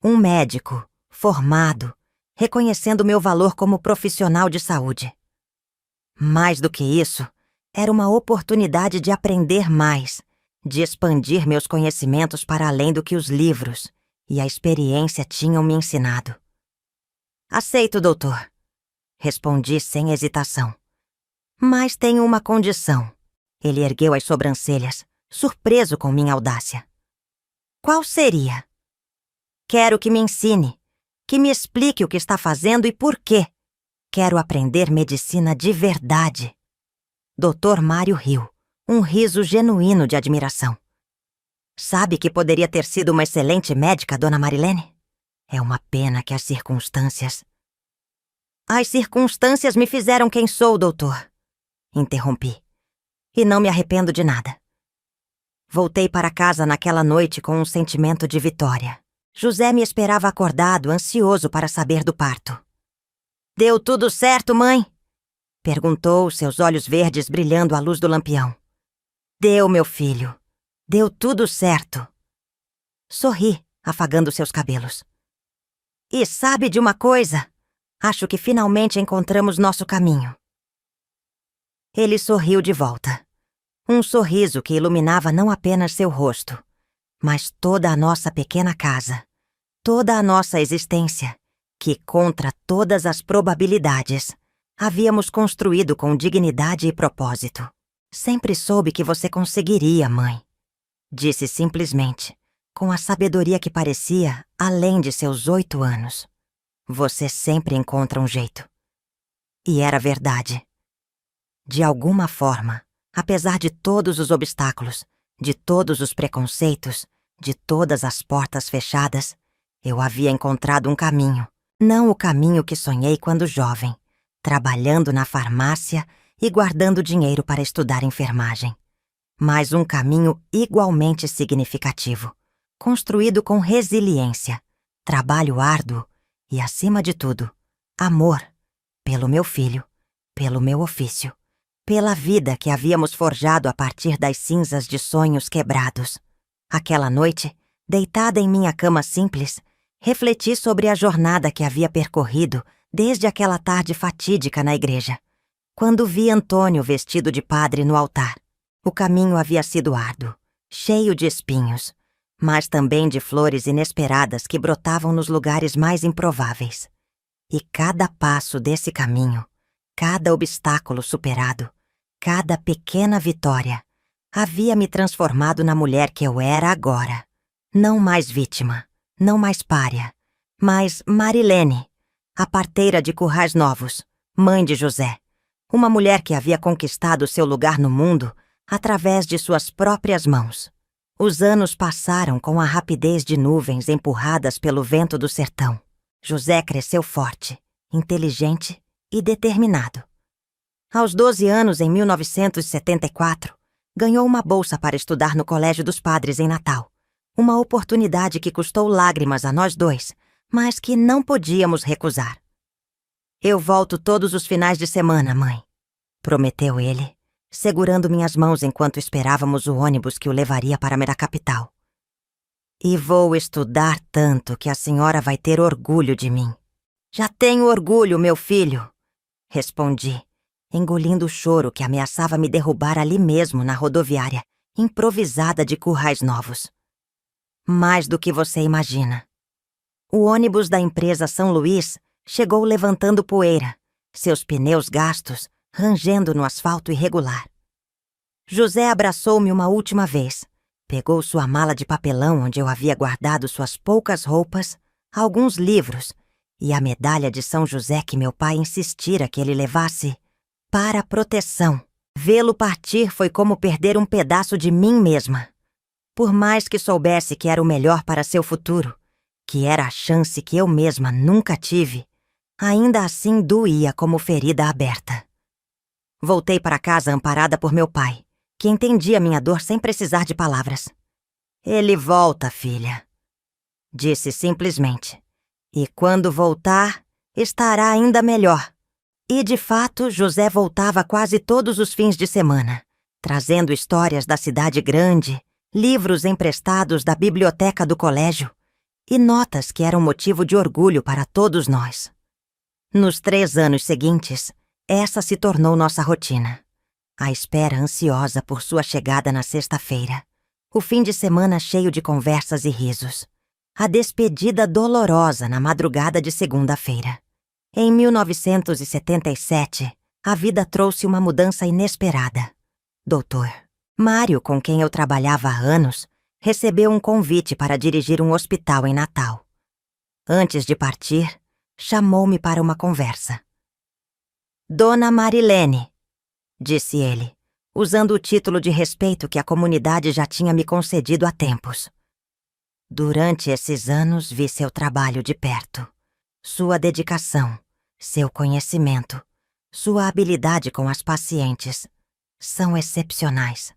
Um médico, formado, reconhecendo meu valor como profissional de saúde. Mais do que isso, era uma oportunidade de aprender mais, de expandir meus conhecimentos para além do que os livros e a experiência tinham me ensinado. Aceito, doutor, respondi sem hesitação. Mas tenho uma condição. Ele ergueu as sobrancelhas, surpreso com minha audácia. Qual seria? Quero que me ensine, que me explique o que está fazendo e por quê. Quero aprender medicina de verdade. Dr. Mário riu, um riso genuíno de admiração. Sabe que poderia ter sido uma excelente médica, Dona Marilene? É uma pena que as circunstâncias... As circunstâncias me fizeram quem sou, doutor. Interrompi. E não me arrependo de nada. Voltei para casa naquela noite com um sentimento de vitória. José me esperava acordado, ansioso para saber do parto. Deu tudo certo, mãe? Perguntou, seus olhos verdes brilhando à luz do lampião. Deu, meu filho. Deu tudo certo. Sorri, afagando seus cabelos. E sabe de uma coisa? Acho que finalmente encontramos nosso caminho. Ele sorriu de volta. Um sorriso que iluminava não apenas seu rosto, mas toda a nossa pequena casa, toda a nossa existência, que, contra todas as probabilidades, havíamos construído com dignidade e propósito. Sempre soube que você conseguiria, mãe. Disse simplesmente, com a sabedoria que parecia além de seus 8 anos. Você sempre encontra um jeito. E era verdade. De alguma forma, apesar de todos os obstáculos, de todos os preconceitos, de todas as portas fechadas, eu havia encontrado um caminho. Não o caminho que sonhei quando jovem, trabalhando na farmácia e guardando dinheiro para estudar enfermagem. Mas um caminho igualmente significativo, construído com resiliência, trabalho árduo e, acima de tudo, amor pelo meu filho, pelo meu ofício, pela vida que havíamos forjado a partir das cinzas de sonhos quebrados. Aquela noite, deitada em minha cama simples, refleti sobre a jornada que havia percorrido desde aquela tarde fatídica na igreja, quando vi Antônio vestido de padre no altar. O caminho havia sido árduo, cheio de espinhos, mas também de flores inesperadas que brotavam nos lugares mais improváveis. E cada passo desse caminho, cada obstáculo superado, cada pequena vitória, havia me transformado na mulher que eu era agora. Não mais vítima, não mais pária, mas Marilene, a parteira de Currais Novos, mãe de José, uma mulher que havia conquistado seu lugar no mundo através de suas próprias mãos. Os anos passaram com a rapidez de nuvens empurradas pelo vento do sertão. José cresceu forte, inteligente e determinado. Aos 12 anos, em 1974, ganhou uma bolsa para estudar no Colégio dos Padres em Natal. Uma oportunidade que custou lágrimas a nós dois, mas que não podíamos recusar. Eu volto todos os finais de semana, mãe, prometeu ele, segurando minhas mãos enquanto esperávamos o ônibus que o levaria para a capital. E vou estudar tanto que a senhora vai ter orgulho de mim. Já tenho orgulho, meu filho, respondi, engolindo o choro que ameaçava me derrubar ali mesmo na rodoviária, improvisada de Currais Novos. Mais do que você imagina. O ônibus da empresa São Luís chegou levantando poeira, seus pneus gastos rangendo no asfalto irregular. José abraçou-me uma última vez, pegou sua mala de papelão onde eu havia guardado suas poucas roupas, alguns livros e a medalha de São José que meu pai insistira que ele levasse para proteção. Vê-lo partir foi como perder um pedaço de mim mesma. Por mais que soubesse que era o melhor para seu futuro, que era a chance que eu mesma nunca tive, ainda assim doía como ferida aberta. Voltei para casa amparada por meu pai, que entendia minha dor sem precisar de palavras. Ele volta, filha. Disse simplesmente. E quando voltar, estará ainda melhor. E, de fato, José voltava quase todos os fins de semana, trazendo histórias da cidade grande, livros emprestados da biblioteca do colégio e notas que eram motivo de orgulho para todos nós. Nos 3 anos seguintes, essa se tornou nossa rotina. A espera ansiosa por sua chegada na sexta-feira, o fim de semana cheio de conversas e risos, a despedida dolorosa na madrugada de segunda-feira. Em 1977, a vida trouxe uma mudança inesperada. Doutor Mário, com quem eu trabalhava há anos, recebeu um convite para dirigir um hospital em Natal. Antes de partir, chamou-me para uma conversa. Dona Marilene, disse ele, usando o título de respeito que a comunidade já tinha me concedido há tempos. Durante esses anos vi seu trabalho de perto, sua dedicação, seu conhecimento, sua habilidade com as pacientes. São excepcionais.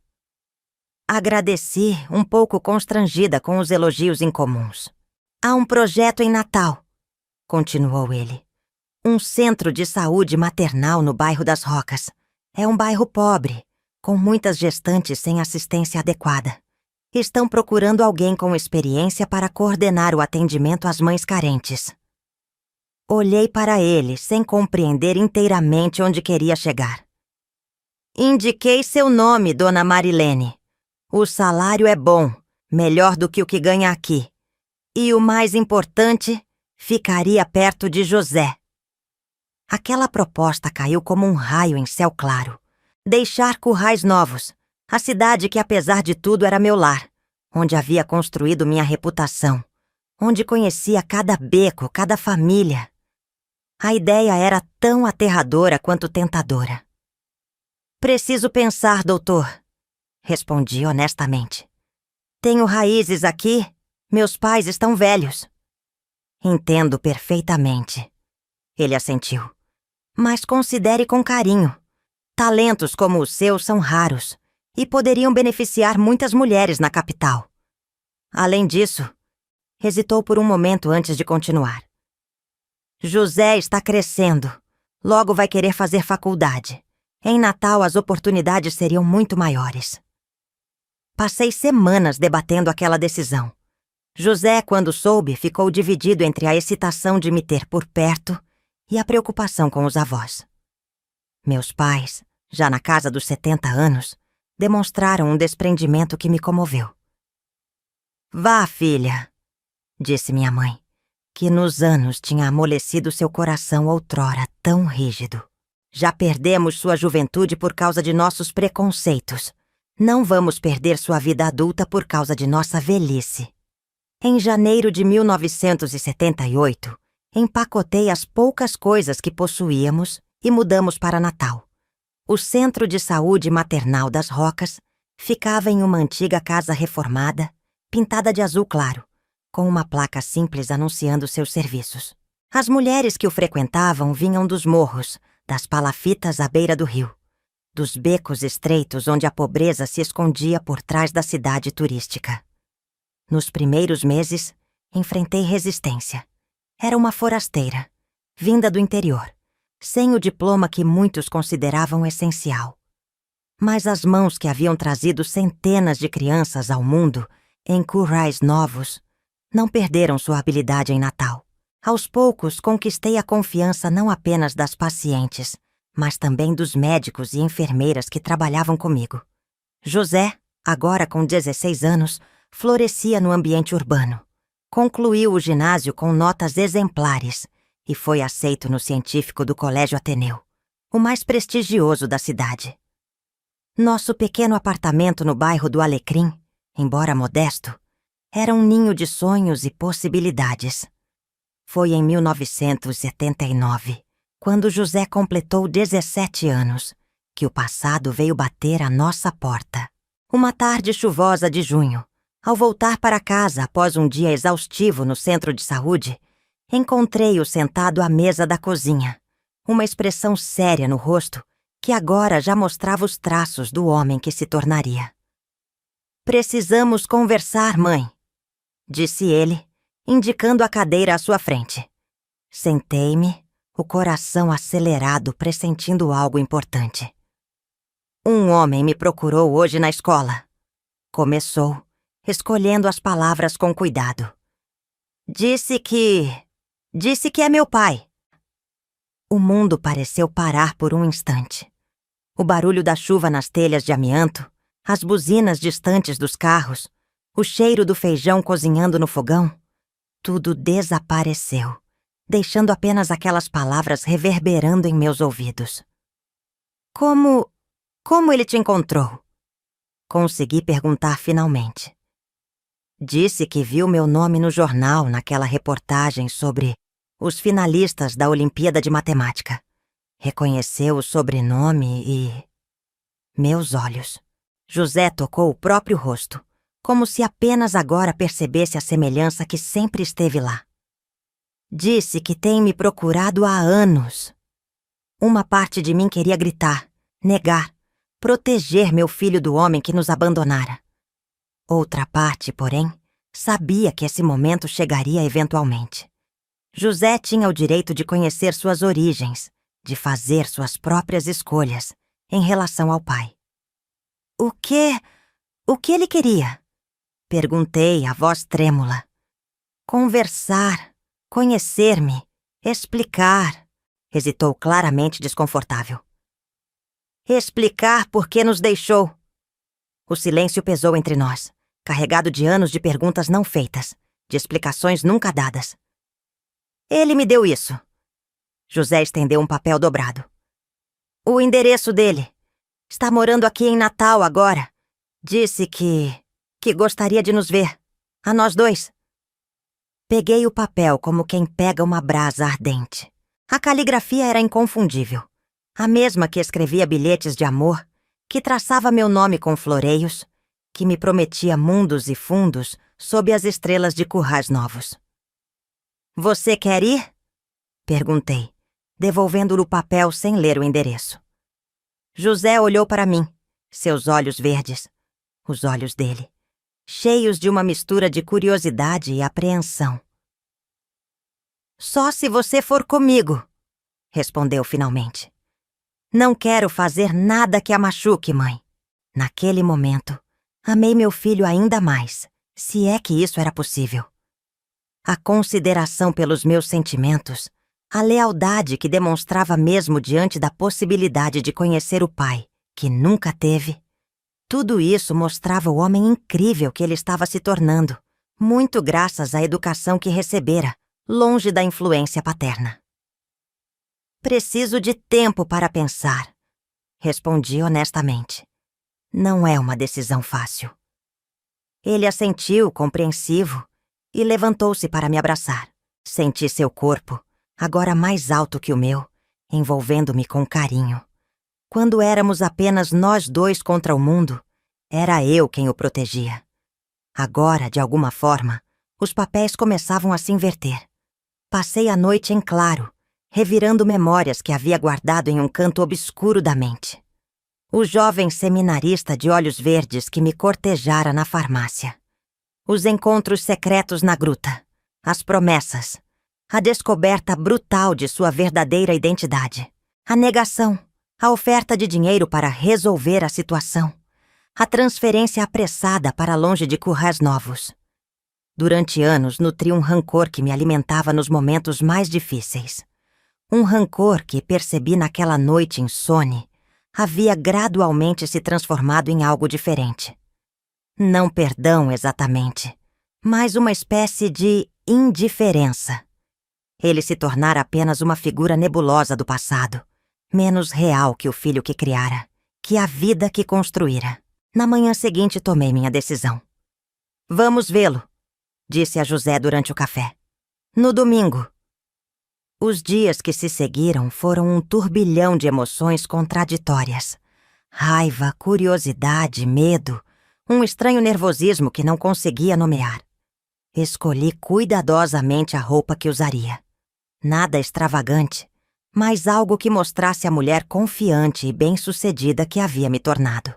Agradeci, um pouco constrangida com os elogios incomuns. Há um projeto em Natal, continuou ele. Um centro de saúde maternal no bairro das Rocas. É um bairro pobre, com muitas gestantes sem assistência adequada. Estão procurando alguém com experiência para coordenar o atendimento às mães carentes. Olhei para ele, sem compreender inteiramente onde queria chegar. Indiquei seu nome, Dona Marilene. O salário é bom, melhor do que o que ganha aqui. E o mais importante, ficaria perto de José. Aquela proposta caiu como um raio em céu claro. Deixar Currais Novos, a cidade que apesar de tudo era meu lar, onde havia construído minha reputação, onde conhecia cada beco, cada família. A ideia era tão aterradora quanto tentadora. Preciso pensar, doutor, respondi honestamente. Tenho raízes aqui, meus pais estão velhos. Entendo perfeitamente. Ele assentiu. Mas considere com carinho. Talentos como o seu são raros e poderiam beneficiar muitas mulheres na capital. Além disso, hesitou por um momento antes de continuar. José está crescendo. Logo vai querer fazer faculdade. Em Natal, as oportunidades seriam muito maiores. Passei semanas debatendo aquela decisão. José, quando soube, ficou dividido entre a excitação de me ter por perto e a preocupação com os avós. Meus pais, já na casa dos 70 anos, demonstraram um desprendimento que me comoveu. Vá, filha, disse minha mãe, que nos anos tinha amolecido seu coração outrora tão rígido. Já perdemos sua juventude por causa de nossos preconceitos. Não vamos perder sua vida adulta por causa de nossa velhice. Em janeiro de 1978, empacotei as poucas coisas que possuíamos e mudamos para Natal. O Centro de Saúde Maternal das Rocas ficava em uma antiga casa reformada, pintada de azul claro, com uma placa simples anunciando seus serviços. As mulheres que o frequentavam vinham dos morros, das palafitas à beira do rio, dos becos estreitos onde a pobreza se escondia por trás da cidade turística. Nos primeiros meses, enfrentei resistência. Era uma forasteira, vinda do interior, sem o diploma que muitos consideravam essencial. Mas as mãos que haviam trazido centenas de crianças ao mundo em Currais Novos não perderam sua habilidade em Natal. Aos poucos, conquistei a confiança não apenas das pacientes, mas também dos médicos e enfermeiras que trabalhavam comigo. José, agora com 16 anos, florescia no ambiente urbano. Concluiu o ginásio com notas exemplares e foi aceito no científico do Colégio Ateneu, o mais prestigioso da cidade. Nosso pequeno apartamento no bairro do Alecrim, embora modesto, era um ninho de sonhos e possibilidades. Foi em 1979, quando José completou 17 anos, que o passado veio bater à nossa porta. Uma tarde chuvosa de junho, ao voltar para casa após um dia exaustivo no centro de saúde, encontrei-o sentado à mesa da cozinha, uma expressão séria no rosto que agora já mostrava os traços do homem que se tornaria. Precisamos conversar, mãe, disse ele, indicando a cadeira à sua frente. Sentei-me, o coração acelerado, pressentindo algo importante. Um homem me procurou hoje na escola. Começou, escolhendo as palavras com cuidado. Disse que é meu pai. O mundo pareceu parar por um instante. O barulho da chuva nas telhas de amianto, as buzinas distantes dos carros, o cheiro do feijão cozinhando no fogão, tudo desapareceu, deixando apenas aquelas palavras reverberando em meus ouvidos. Como ele te encontrou? Consegui perguntar finalmente. Disse que viu meu nome no jornal naquela reportagem sobre os finalistas da Olimpíada de Matemática. Reconheceu o sobrenome e... Meus olhos. José tocou o próprio rosto, como se apenas agora percebesse a semelhança que sempre esteve lá. Disse que tem me procurado há anos. Uma parte de mim queria gritar, negar, proteger meu filho do homem que nos abandonara. Outra parte, porém, sabia que esse momento chegaria eventualmente. José tinha o direito de conhecer suas origens, de fazer suas próprias escolhas em relação ao pai. O que ele queria? Perguntei, a voz trêmula. Conversar, conhecer-me, explicar, hesitou claramente desconfortável. Explicar por que nos deixou. O silêncio pesou entre nós, carregado de anos de perguntas não feitas, de explicações nunca dadas. Ele me deu isso. José estendeu um papel dobrado. O endereço dele. Está morando aqui em Natal agora. Disse que gostaria de nos ver. A nós dois. Peguei o papel como quem pega uma brasa ardente. A caligrafia era inconfundível. A mesma que escrevia bilhetes de amor, que traçava meu nome com floreios, que me prometia mundos e fundos sob as estrelas de Currais Novos. Você quer ir? Perguntei, devolvendo-lhe o papel sem ler o endereço. José olhou para mim, seus olhos verdes, os olhos dele, cheios de uma mistura de curiosidade e apreensão. Só se você for comigo, respondeu finalmente. Não quero fazer nada que a machuque, mãe. Naquele momento, amei meu filho ainda mais, se é que isso era possível. A consideração pelos meus sentimentos, a lealdade que demonstrava mesmo diante da possibilidade de conhecer o pai, que nunca teve, tudo isso mostrava o homem incrível que ele estava se tornando, muito graças à educação que recebera, longe da influência paterna. Preciso de tempo para pensar, respondi honestamente. Não é uma decisão fácil. Ele assentiu, compreensivo, e levantou-se para me abraçar. Senti seu corpo, agora mais alto que o meu, envolvendo-me com carinho. Quando éramos apenas nós dois contra o mundo, era eu quem o protegia. Agora, de alguma forma, os papéis começavam a se inverter. Passei a noite em claro, revirando memórias que havia guardado em um canto obscuro da mente. O jovem seminarista de olhos verdes que me cortejara na farmácia. Os encontros secretos na gruta. As promessas. A descoberta brutal de sua verdadeira identidade. A negação. A oferta de dinheiro para resolver a situação. A transferência apressada para longe de Currais Novos. Durante anos nutri um rancor que me alimentava nos momentos mais difíceis. Um rancor que percebi naquela noite insone havia gradualmente se transformado em algo diferente. Não perdão exatamente, mas uma espécie de indiferença. Ele se tornara apenas uma figura nebulosa do passado, menos real que o filho que criara, que a vida que construíra. Na manhã seguinte tomei minha decisão. Vamos vê-lo, disse a José durante o café. No domingo. Os dias que se seguiram foram um turbilhão de emoções contraditórias. Raiva, curiosidade, medo, um estranho nervosismo que não conseguia nomear. Escolhi cuidadosamente a roupa que usaria. Nada extravagante, mas algo que mostrasse a mulher confiante e bem-sucedida que havia me tornado.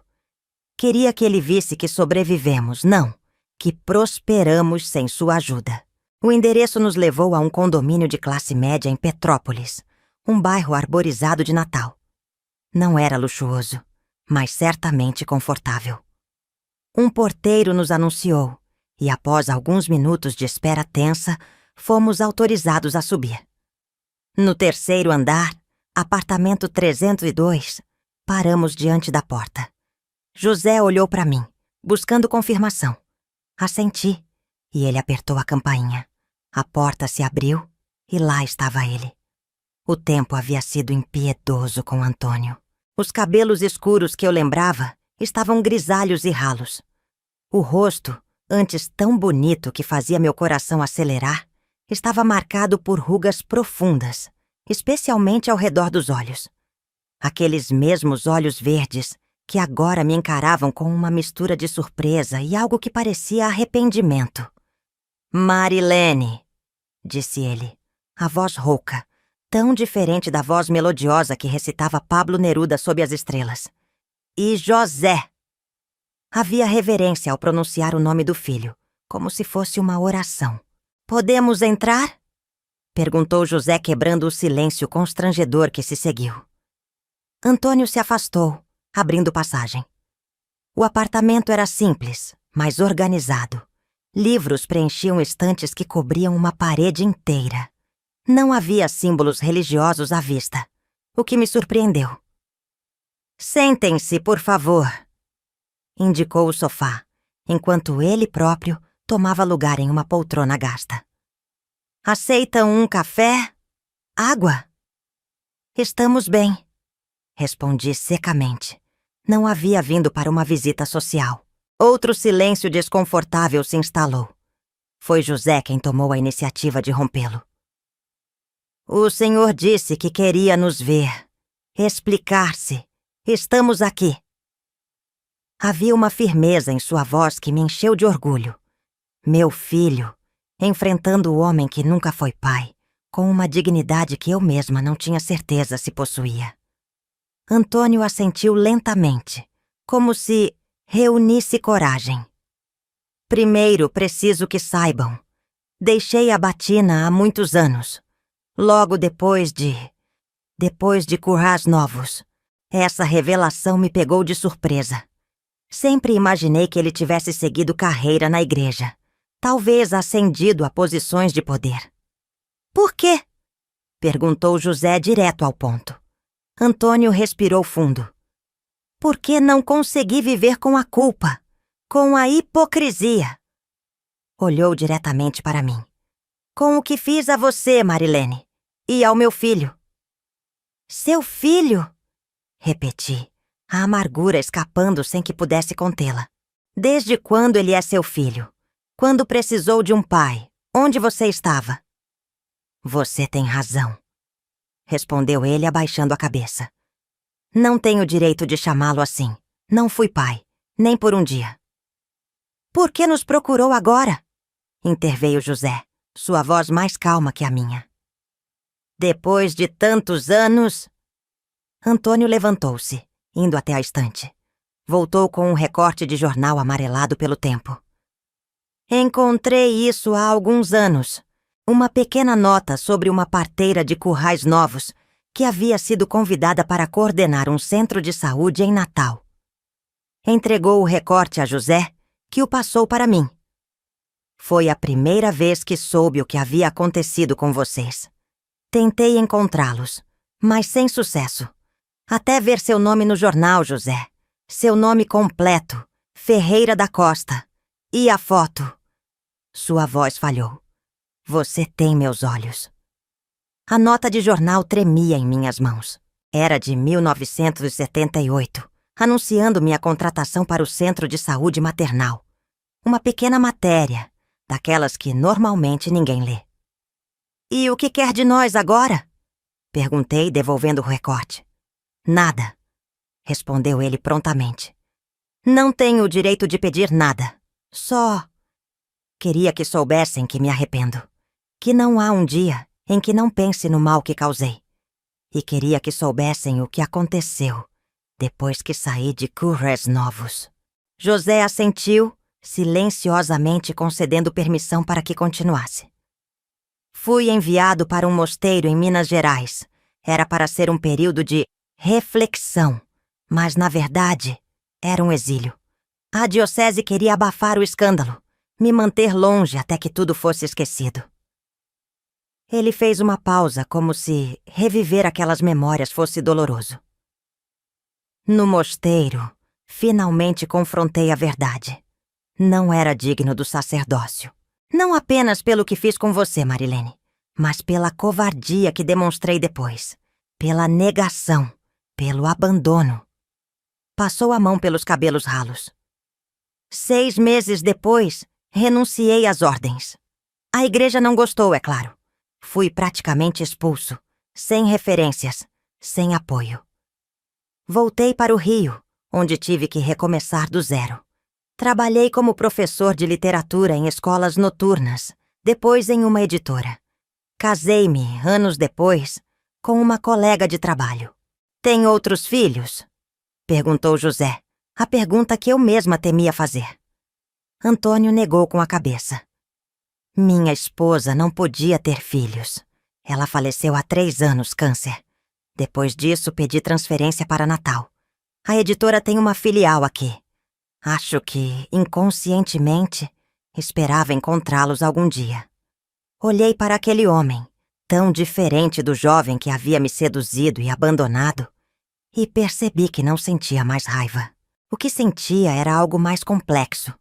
Queria que ele visse que sobrevivemos, não, que prosperamos sem sua ajuda. O endereço nos levou a um condomínio de classe média em Petrópolis, um bairro arborizado de Natal. Não era luxuoso, mas certamente confortável. Um porteiro nos anunciou e, após alguns minutos de espera tensa, fomos autorizados a subir. No terceiro andar, apartamento 302, paramos diante da porta. José olhou para mim, buscando confirmação. Assenti, e ele apertou a campainha. A porta se abriu e lá estava ele. O tempo havia sido impiedoso com Antônio. Os cabelos escuros que eu lembrava estavam grisalhos e ralos. O rosto, antes tão bonito que fazia meu coração acelerar, estava marcado por rugas profundas, especialmente ao redor dos olhos. Aqueles mesmos olhos verdes que agora me encaravam com uma mistura de surpresa e algo que parecia arrependimento. "Marilene", disse ele, a voz rouca, tão diferente da voz melodiosa que recitava Pablo Neruda sob as estrelas. "E José." Havia reverência ao pronunciar o nome do filho, como se fosse uma oração. "Podemos entrar?" perguntou José, quebrando o silêncio constrangedor que se seguiu. Antônio se afastou, abrindo passagem. O apartamento era simples, mas organizado. Livros preenchiam estantes que cobriam uma parede inteira. Não havia símbolos religiosos à vista, o que me surpreendeu. "Sentem-se, por favor", indicou o sofá, enquanto ele próprio tomava lugar em uma poltrona gasta. "Aceitam um café? Água?" "Estamos bem", respondi secamente. Não havia vindo para uma visita social. Outro silêncio desconfortável se instalou. Foi José quem tomou a iniciativa de rompê-lo. "O senhor disse que queria nos ver, explicar-se. Estamos aqui." Havia uma firmeza em sua voz que me encheu de orgulho. Meu filho, enfrentando o homem que nunca foi pai, com uma dignidade que eu mesma não tinha certeza se possuía. Antônio assentiu lentamente, como se reunisse coragem. "Primeiro preciso que saibam. Deixei a batina há muitos anos. Logo depois de Currais Novos. Essa revelação me pegou de surpresa. Sempre imaginei que ele tivesse seguido carreira na igreja. Talvez ascendido a posições de poder." "Por quê?" perguntou José direto ao ponto. Antônio respirou fundo. "Porque não consegui viver com a culpa, com a hipocrisia." Olhou diretamente para mim. "Com o que fiz a você, Marilene, e ao meu filho." "Seu filho?" repeti, a amargura escapando sem que pudesse contê-la. "Desde quando ele é seu filho? Quando precisou de um pai, onde você estava?" "Você tem razão", respondeu ele abaixando a cabeça. "Não tenho direito de chamá-lo assim. Não fui pai, nem por um dia." "Por que nos procurou agora?" interveio José, sua voz mais calma que a minha. "Depois de tantos anos..." Antônio levantou-se, indo até a estante. Voltou com um recorte de jornal amarelado pelo tempo. "Encontrei isso há alguns anos. Uma pequena nota sobre uma parteira de Currais Novos que havia sido convidada para coordenar um centro de saúde em Natal." Entregou o recorte a José, que o passou para mim. "Foi a primeira vez que soube o que havia acontecido com vocês. Tentei encontrá-los, mas sem sucesso. Até ver seu nome no jornal, José. Seu nome completo, Ferreira da Costa. E a foto." Sua voz falhou. "Você tem meus olhos." A nota de jornal tremia em minhas mãos. Era de 1978, anunciando minha contratação para o Centro de Saúde Maternal. Uma pequena matéria, daquelas que normalmente ninguém lê. "E o que quer de nós agora?" perguntei, devolvendo o recorte. "Nada", respondeu ele prontamente. "Não tenho o direito de pedir nada. Só queria que soubessem que me arrependo. Que não há um dia em que não pense no mal que causei. E queria que soubessem o que aconteceu depois que saí de Currais Novos." José assentiu, silenciosamente concedendo permissão para que continuasse. Fui enviado para um mosteiro em Minas Gerais. Era para ser um período de reflexão, mas, na verdade, era um exílio. A diocese queria abafar o escândalo, me manter longe até que tudo fosse esquecido. Ele fez uma pausa, como se reviver aquelas memórias fosse doloroso. No mosteiro, finalmente confrontei a verdade. Não era digno do sacerdócio. Não apenas pelo que fiz com você, Marilene, mas pela covardia que demonstrei depois, pela negação, pelo abandono. Passou a mão pelos cabelos ralos. 6 meses depois, renunciei às ordens. A igreja não gostou, é claro. Fui praticamente expulso, sem referências, sem apoio. Voltei para o Rio, onde tive que recomeçar do zero. Trabalhei como professor de literatura em escolas noturnas, depois em uma editora. Casei-me, anos depois, com uma colega de trabalho. Tem outros filhos? Perguntou José, a pergunta que eu mesma temia fazer. Antônio negou com a cabeça. Minha esposa não podia ter filhos. Ela faleceu há 3 anos, câncer. Depois disso, pedi transferência para Natal. A editora tem uma filial aqui. Acho que, inconscientemente, esperava encontrá-los algum dia. Olhei para aquele homem, tão diferente do jovem que havia me seduzido e abandonado, e percebi que não sentia mais raiva. O que sentia era algo mais complexo.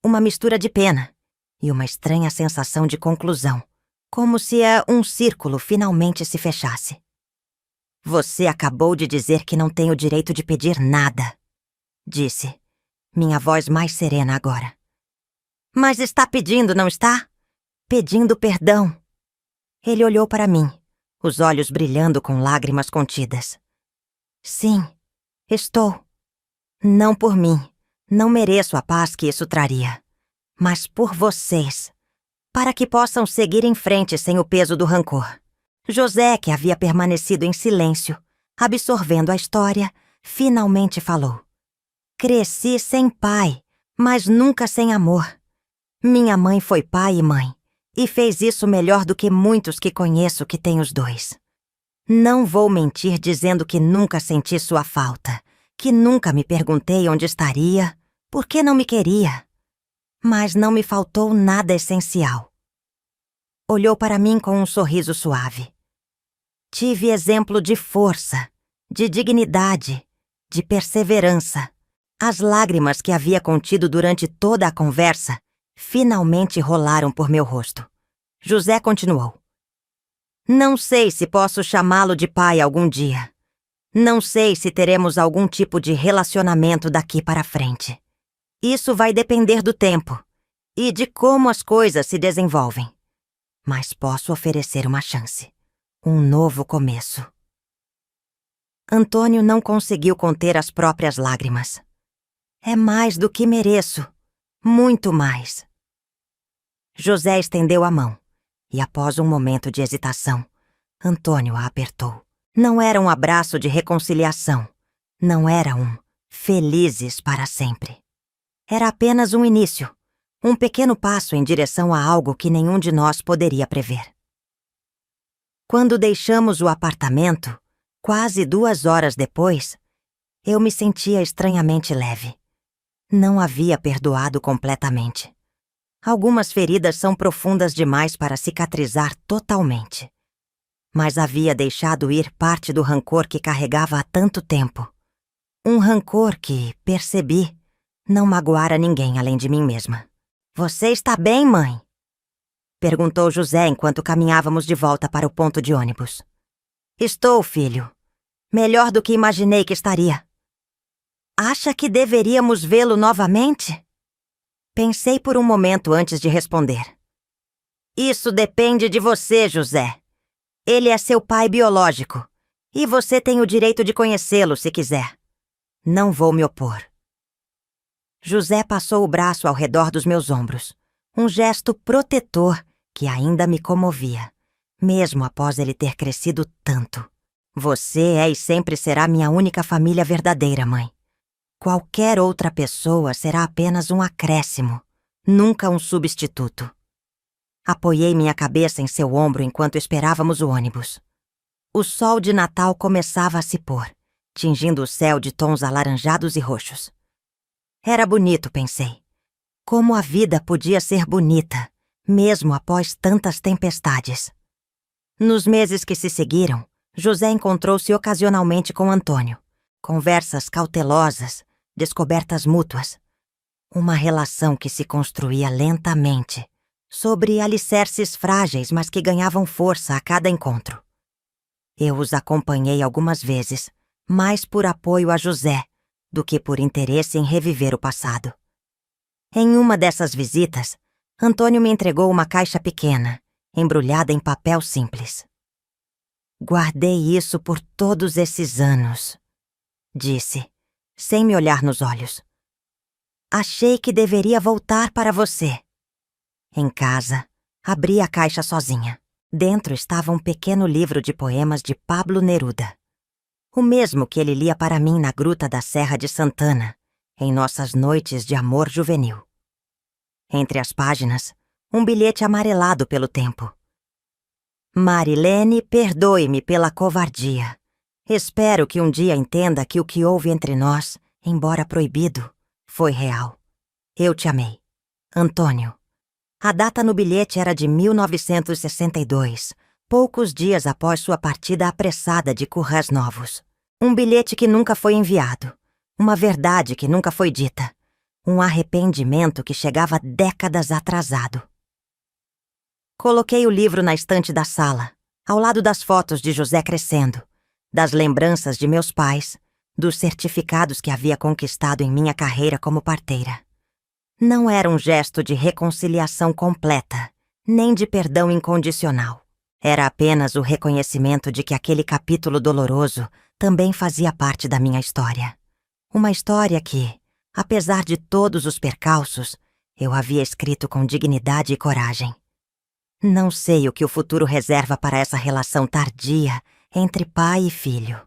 Uma mistura de pena e uma estranha sensação de conclusão, como se um círculo finalmente se fechasse. Você acabou de dizer que não tenho direito de pedir nada, disse. Minha voz mais serena agora. Mas está pedindo, não está? Pedindo perdão. Ele olhou para mim, os olhos brilhando com lágrimas contidas. Sim, estou. Não por mim. Não mereço a paz que isso traria. Mas por vocês. Para que possam seguir em frente sem o peso do rancor. José, que havia permanecido em silêncio, absorvendo a história, finalmente falou. Cresci sem pai, mas nunca sem amor. Minha mãe foi pai e mãe, e fez isso melhor do que muitos que conheço que têm os dois. Não vou mentir dizendo que nunca senti sua falta, que nunca me perguntei onde estaria, por que não me queria. Mas não me faltou nada essencial. Olhou para mim com um sorriso suave. Tive exemplo de força, de dignidade, de perseverança. As lágrimas que havia contido durante toda a conversa finalmente rolaram por meu rosto. José continuou. Não sei se posso chamá-lo de pai algum dia. Não sei se teremos algum tipo de relacionamento daqui para frente. Isso vai depender do tempo e de como as coisas se desenvolvem. Mas posso oferecer uma chance. Um novo começo. Antônio não conseguiu conter as próprias lágrimas. É mais do que mereço. Muito mais. José estendeu a mão, e após um momento de hesitação, Antônio a apertou. Não era um abraço de reconciliação. Não era um felizes para sempre. Era apenas um início, um pequeno passo em direção a algo que nenhum de nós poderia prever. Quando deixamos o apartamento, quase 2 horas depois, eu me sentia estranhamente leve. Não havia perdoado completamente. Algumas feridas são profundas demais para cicatrizar totalmente. Mas havia deixado ir parte do rancor que carregava há tanto tempo. Um rancor que, percebi, não magoara ninguém além de mim mesma. Você está bem, mãe? Perguntou José enquanto caminhávamos de volta para o ponto de ônibus. Estou, filho. Melhor do que imaginei que estaria. Acha que deveríamos vê-lo novamente? Pensei por um momento antes de responder. Isso depende de você, José. Ele é seu pai biológico, e você tem o direito de conhecê-lo se quiser. Não vou me opor. José passou o braço ao redor dos meus ombros, um gesto protetor que ainda me comovia, mesmo após ele ter crescido tanto. Você é e sempre será minha única família verdadeira, mãe. Qualquer outra pessoa será apenas um acréscimo, nunca um substituto. Apoiei minha cabeça em seu ombro enquanto esperávamos o ônibus. O sol de Natal começava a se pôr, tingindo o céu de tons alaranjados e roxos. Era bonito, pensei. Como a vida podia ser bonita, mesmo após tantas tempestades. Nos meses que se seguiram, José encontrou-se ocasionalmente com Antônio. Conversas cautelosas, descobertas mútuas. Uma relação que se construía lentamente, sobre alicerces frágeis, mas que ganhavam força a cada encontro. Eu os acompanhei algumas vezes, mais por apoio a José do que por interesse em reviver o passado. Em uma dessas visitas, Antônio me entregou uma caixa pequena, embrulhada em papel simples. Guardei isso por todos esses anos, disse, sem me olhar nos olhos. Achei que deveria voltar para você. Em casa, abri a caixa sozinha. Dentro estava um pequeno livro de poemas de Pablo Neruda. O mesmo que ele lia para mim na gruta da Serra de Santana, em nossas noites de amor juvenil. Entre as páginas, um bilhete amarelado pelo tempo. Marilene, perdoe-me pela covardia. Espero que um dia entenda que o que houve entre nós, embora proibido, foi real. Eu te amei. Antônio. A data no bilhete era de 1962, poucos dias após sua partida apressada de Currais Novos. Um bilhete que nunca foi enviado, uma verdade que nunca foi dita, um arrependimento que chegava décadas atrasado. Coloquei o livro na estante da sala, ao lado das fotos de José crescendo, das lembranças de meus pais, dos certificados que havia conquistado em minha carreira como parteira. Não era um gesto de reconciliação completa, nem de perdão incondicional. Era apenas o reconhecimento de que aquele capítulo doloroso também fazia parte da minha história. Uma história que, apesar de todos os percalços, eu havia escrito com dignidade e coragem. Não sei o que o futuro reserva para essa relação tardia entre pai e filho.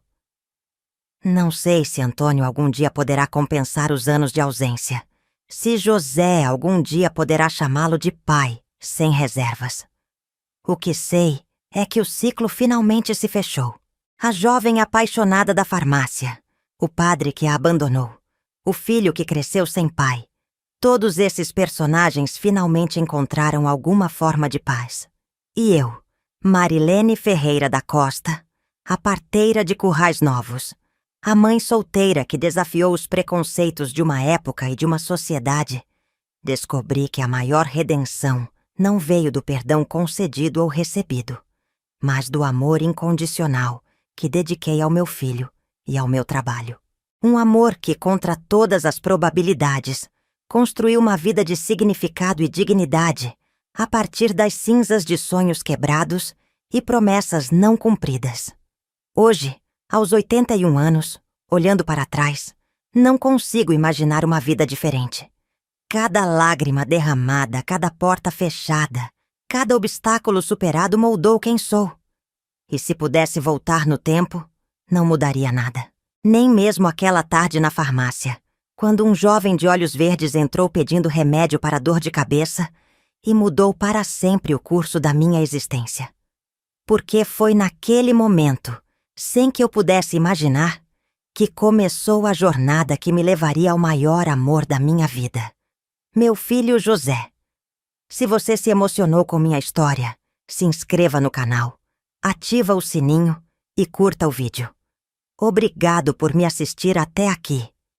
Não sei se Antônio algum dia poderá compensar os anos de ausência. Se José algum dia poderá chamá-lo de pai, sem reservas. O que sei é que o ciclo finalmente se fechou. A jovem apaixonada da farmácia, o padre que a abandonou, o filho que cresceu sem pai. Todos esses personagens finalmente encontraram alguma forma de paz. E eu, Marilene Ferreira da Costa, a parteira de Currais Novos, a mãe solteira que desafiou os preconceitos de uma época e de uma sociedade, descobri que a maior redenção não veio do perdão concedido ou recebido, mas do amor incondicional que dediquei ao meu filho e ao meu trabalho. Um amor que, contra todas as probabilidades, construiu uma vida de significado e dignidade a partir das cinzas de sonhos quebrados e promessas não cumpridas. Hoje, aos 81 anos, olhando para trás, não consigo imaginar uma vida diferente. Cada lágrima derramada, cada porta fechada, cada obstáculo superado moldou quem sou. E se pudesse voltar no tempo, não mudaria nada. Nem mesmo aquela tarde na farmácia, quando um jovem de olhos verdes entrou pedindo remédio para dor de cabeça e mudou para sempre o curso da minha existência. Porque foi naquele momento, sem que eu pudesse imaginar, que começou a jornada que me levaria ao maior amor da minha vida. Meu filho José. Se você se emocionou com minha história, se inscreva no canal, ativa o sininho e curta o vídeo. Obrigado por me assistir até aqui.